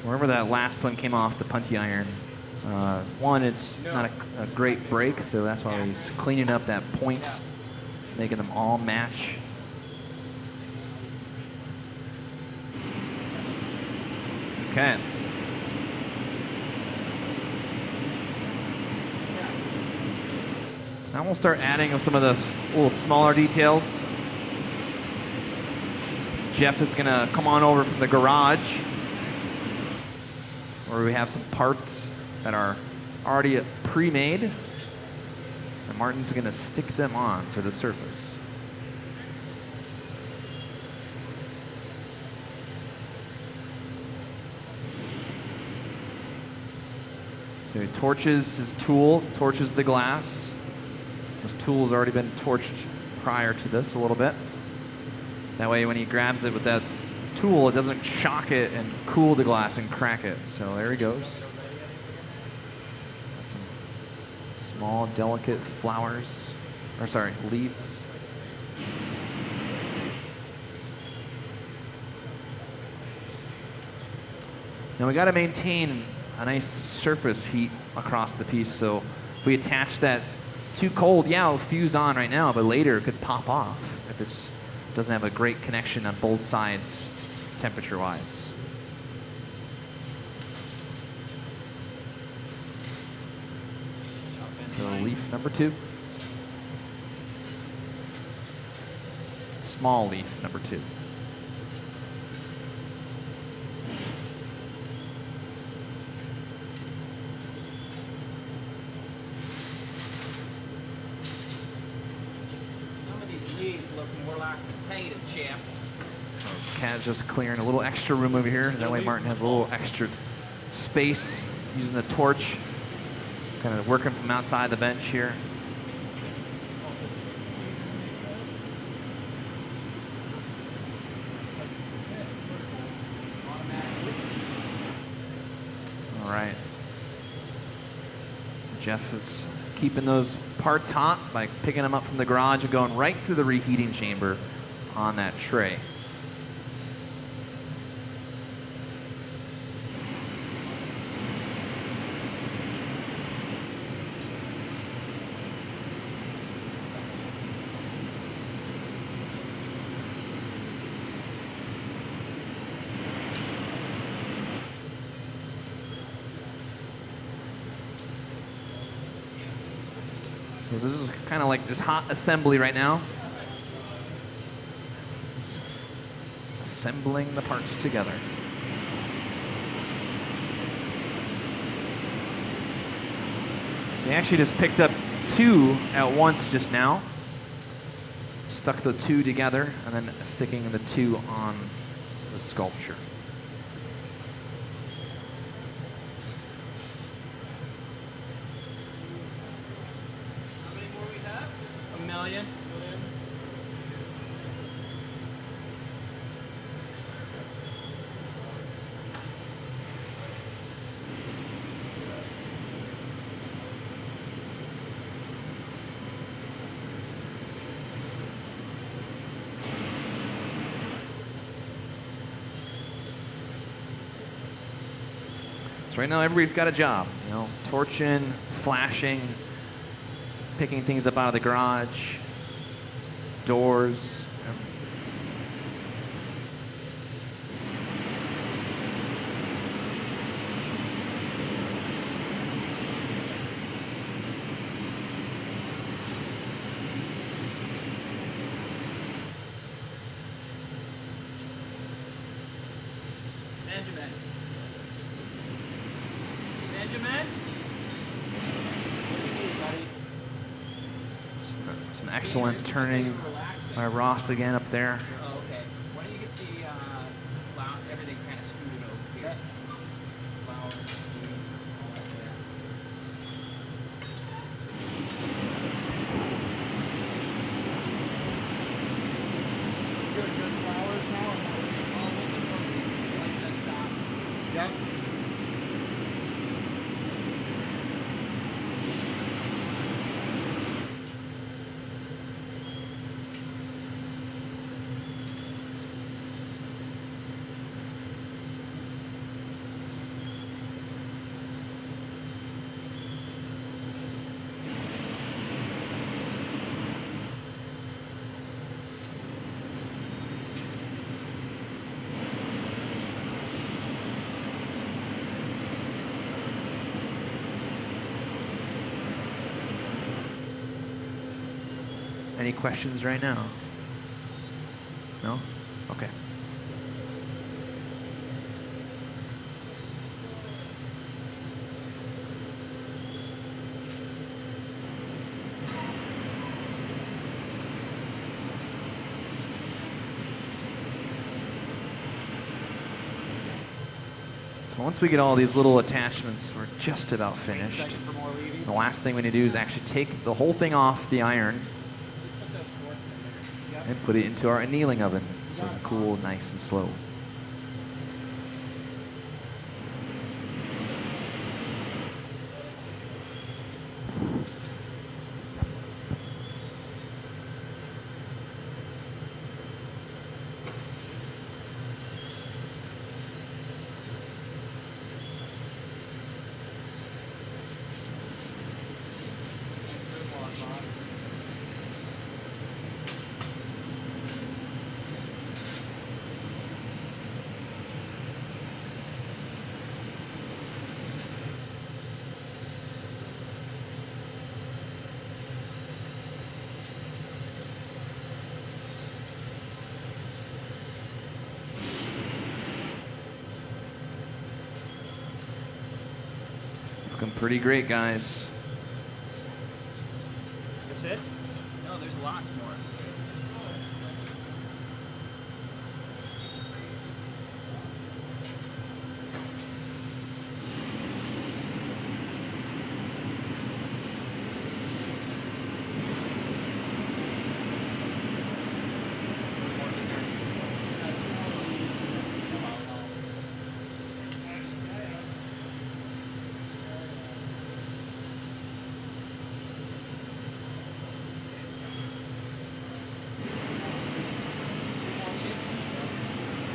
Wherever that last one came off the Punty iron, one, it's not a great break, so that's why he's cleaning up that point, making them all match. Okay. So now we'll start adding some of those little smaller details. Jeff is gonna come on over from the garage, where we have some parts that are already pre-made, and Martin's gonna stick them on to the surface. So he torches his tool, torches the glass. This tool's already been torched prior to this a little bit. That way when he grabs it with that tool, it doesn't shock it and cool the glass and crack it. So there he goes. Some small, delicate flowers, or sorry, leaves. Now we got to maintain a nice surface heat across the piece, so if we attach that too cold, yeah, it'll fuse on right now, but later it could pop off if it doesn't have a great connection on both sides temperature-wise. So leaf number 2. Small leaf number 2. Looking more like potato chips. Cat just clearing a little extra room over here. That way Martin has a little extra space using the torch. Kind of working from outside the bench here. All right. So Jeff is keeping those parts hot by picking them up from the garage and going right to the reheating chamber on that tray. So this is kind of like just hot assembly right now. Assembling the parts together. So he actually just picked up 2 at once just now. Stuck the 2 together and then sticking the 2 on the sculpture. Million. So right now everybody's got a job, you know, torching, flashing, picking things up out of the garage, doors. Benjamin. Benjamin? Some excellent turning by Ross again up there. Oh, okay. Why don't you get the flower, everything kind of scooted over here? Flowers, leaves, all that there. Good, just flowers now. Oh, we'll do more leaves. So I said stop. Yep. Any questions right now? No? Okay. So once we get all these little attachments, we're just about finished. Second for more leavies. The last thing we need to do is actually take the whole thing off the iron Just put those forks in there. Yep. and put it into our annealing oven so it can cool nice and slow. Looking pretty great, guys. That's it? No, there's lots more.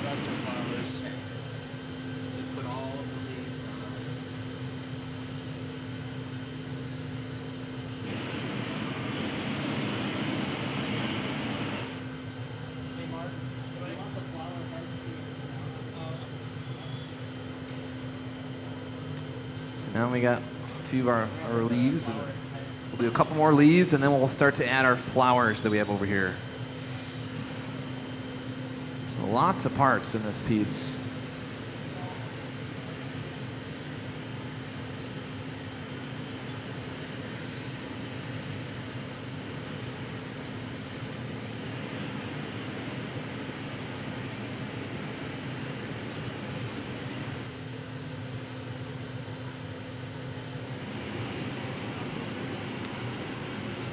That's their flowers. So put all of the leaves on. Hey Mark, do I want the flower heads So now we got a few of our leaves. And we'll do a couple more leaves and then we'll start to add our flowers that we have over here. So lots of parts in this piece.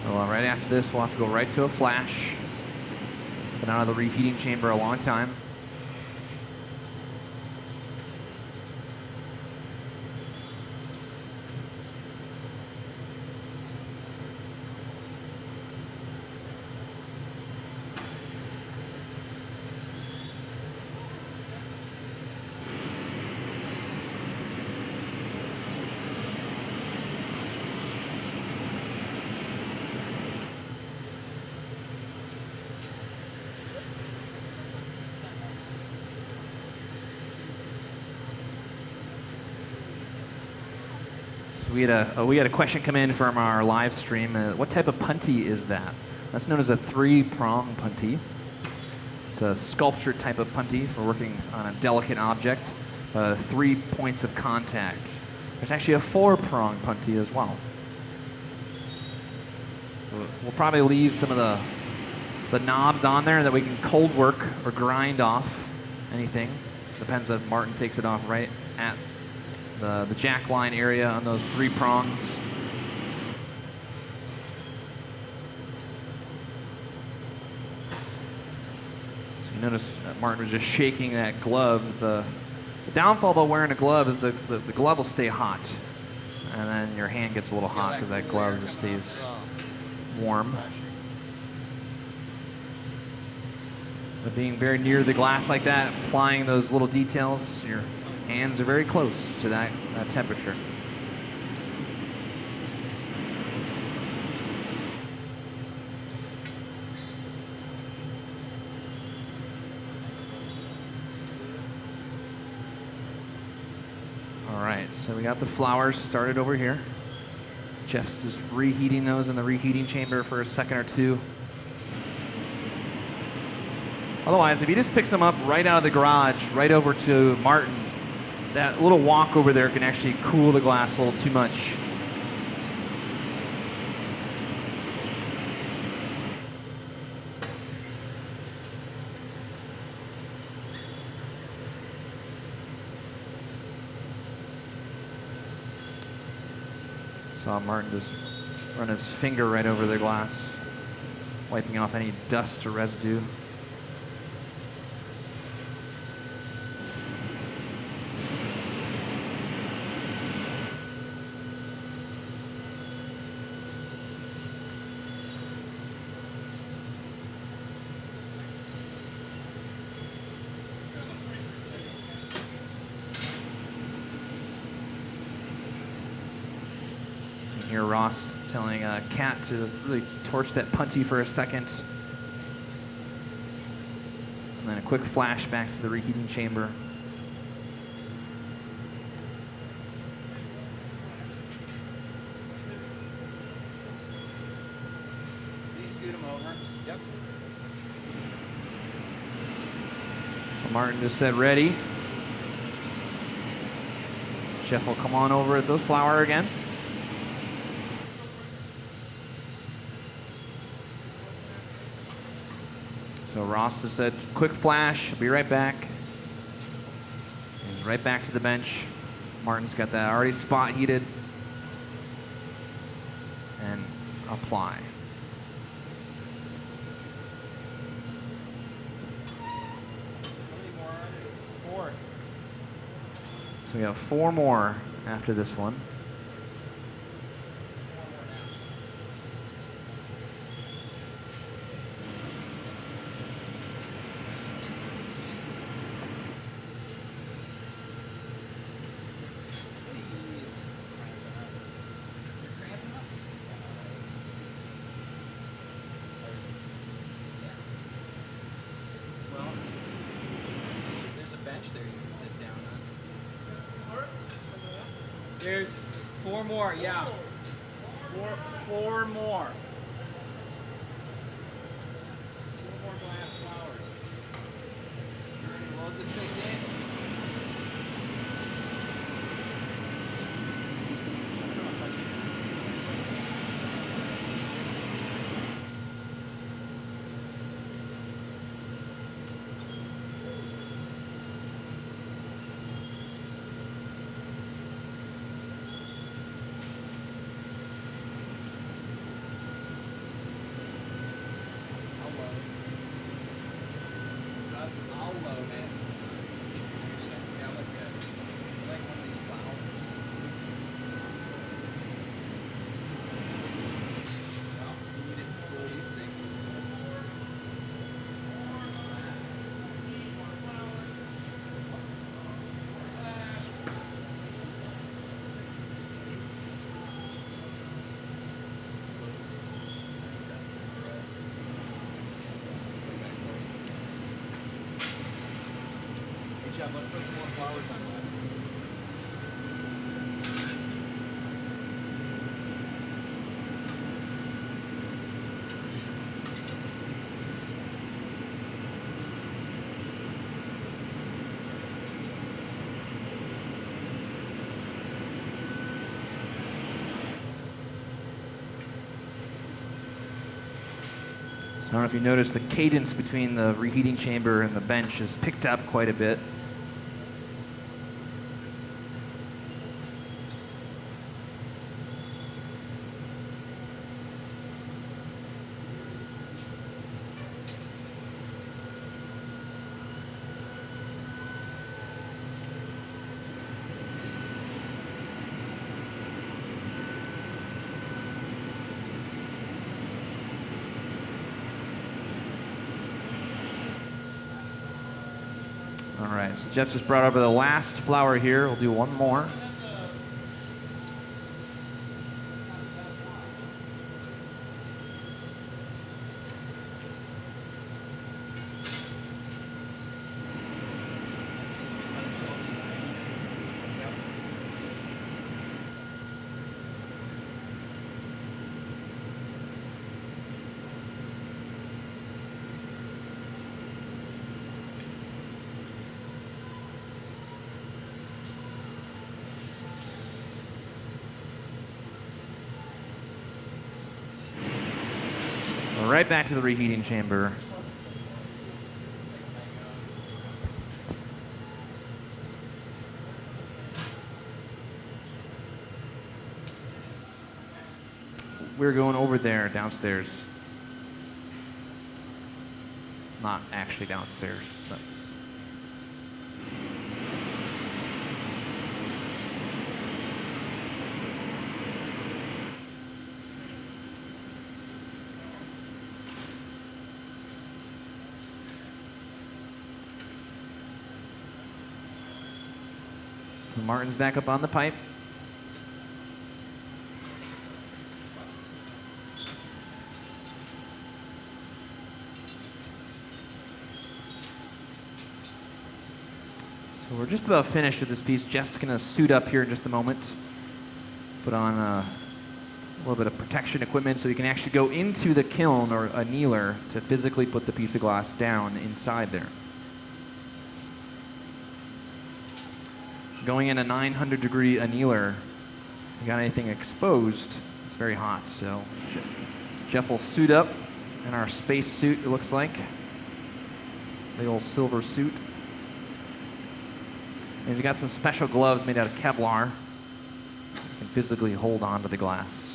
So right after this, we'll have to go right to a flash. Been out of the reheating chamber a long time. We had a question come in from our live stream. What type of punty is that? That's known as a three-prong punty. It's a sculpture type of punty for working on a delicate object. 3 points of contact. There's actually a four-prong punty as well. So we'll probably leave some of the knobs on there that we can cold work or grind off anything. Depends if Martin takes it off right at the jack line area on those 3 prongs. So you notice that Martin was just shaking that glove. The downfall about wearing a glove is the glove will stay hot. And then your hand gets a little hot because that glove just stays warm. But being very near the glass like that, applying those little details, your hands are very close to that temperature. All right, so we got the flowers started over here. Jeff's just reheating those in the reheating chamber for a second or two. Otherwise, if he just picks them up right out of the garage, right over to Martin, that little walk over there can actually cool the glass a little too much. Saw Martin just run his finger right over the glass, wiping off any dust or residue. Here Ross telling Kat to really torch that punty for a second. And then a quick flash back to the reheating chamber. Please scoot him over. Yep. So Martin just said ready. Jeff will come on over at the flower again. So Ross just said, quick flash, I'll be right back. He's right back to the bench. Martin's got that already spot heated. And apply. How many more are there? 4. So we have 4 more after this one. There's 4 more, yeah. 4 more. 4 more glass flowers. You ready to load this thing in? Jeff, let's put some more flowers on that. So I don't know if you noticed the cadence between the reheating chamber and the bench has picked up quite a bit. All right, so Jeff just brought over the last flower here. We'll do one more. Right back to the reheating chamber. we're going over there downstairs. Not actually downstairs, but. So Martin's back up on the pipe. So we're just about finished with this piece. Jeff's going to suit up here in just a moment. Put on a little bit of protection equipment so he can actually go into the kiln or annealer to physically put the piece of glass down inside there. Going in a 900-degree annealer, if you got anything exposed, it's very hot. So Jeff will suit up in our space suit, it looks like. The old silver suit. And he's got some special gloves made out of Kevlar. He can physically hold on to the glass.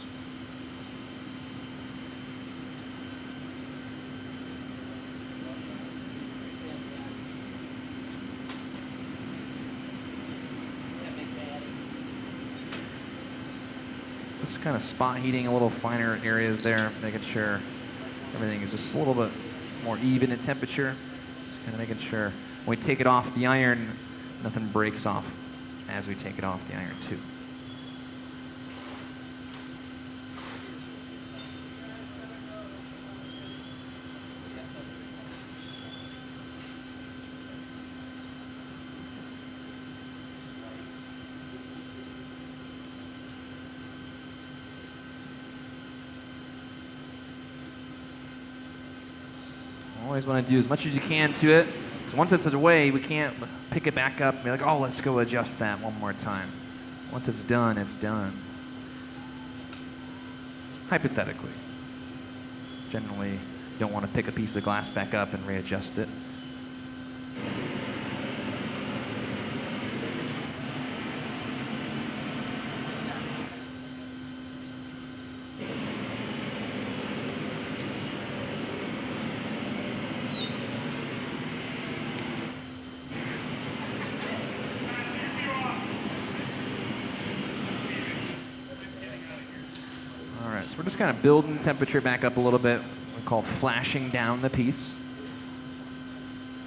Just kind of spot heating a little finer areas there, making sure everything is just a little bit more even in temperature. Just kind of making sure when we take it off the iron, nothing breaks off as we take it off the iron too. Always want to do as much as you can to it. So once it's away, we can't pick it back up and be like, oh, let's go adjust that one more time. Once it's done, it's done. Hypothetically. Generally, you don't want to pick a piece of glass back up and readjust it. So we're just kind of building temperature back up a little bit. We call flashing down the piece.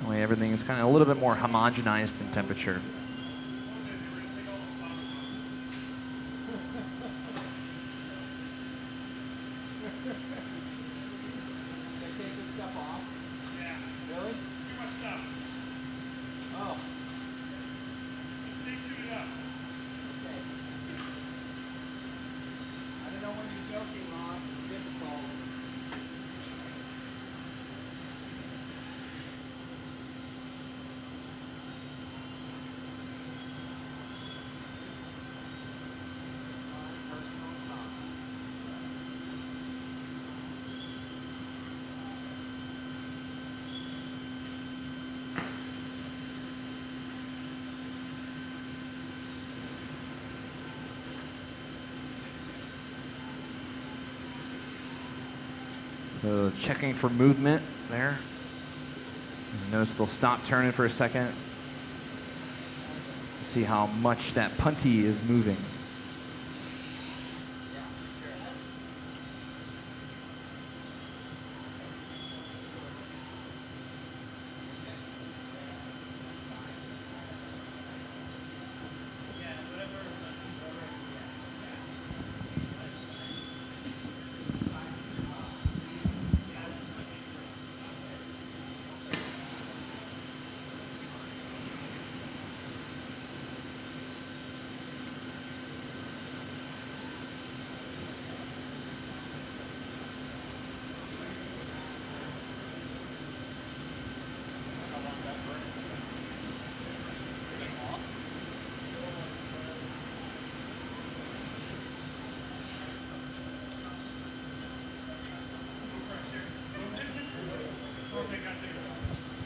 That way everything is kind of a little bit more homogenized in temperature. So checking for movement there. Notice they'll stop turning for a second. See how much that punty is moving.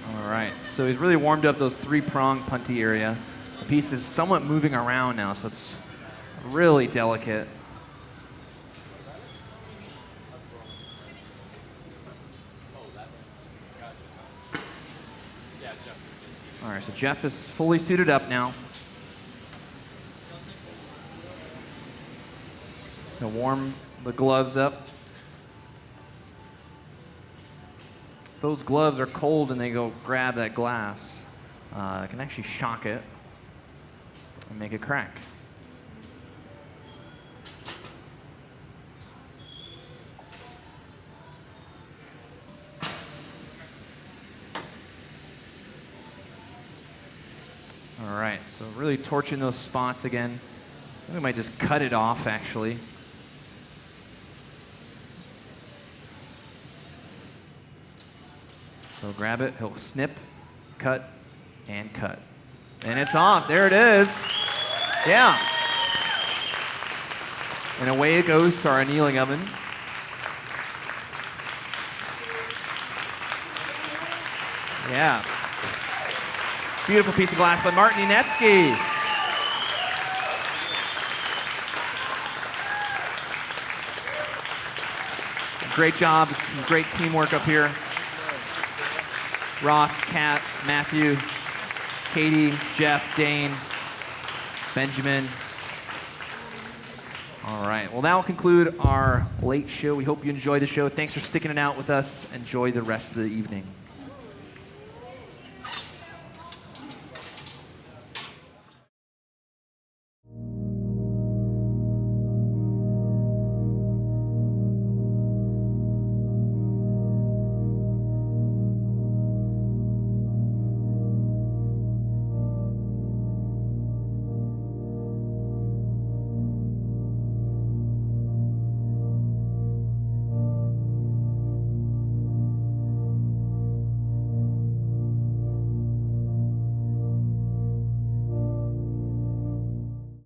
All right, so he's really warmed up those three-prong punty area. The piece is somewhat moving around now, so it's really delicate. All right, so Jeff is fully suited up now. Gonna warm the gloves up. Those gloves are cold and they go grab that glass. It can actually shock it and make it crack. All right, so really torching those spots again. I think we might just cut it off actually. So grab it, he'll snip, cut, and cut. And it's off, there it is. Yeah. And away it goes to our annealing oven. Yeah. Beautiful piece of glass by Martin Janecký. Great job, some great teamwork up here. Ross, Kat, Matthew, Katie, Jeff, Dane, Benjamin. All right, well, that will conclude our late show. We hope you enjoyed the show. Thanks for sticking it out with us. Enjoy the rest of the evening.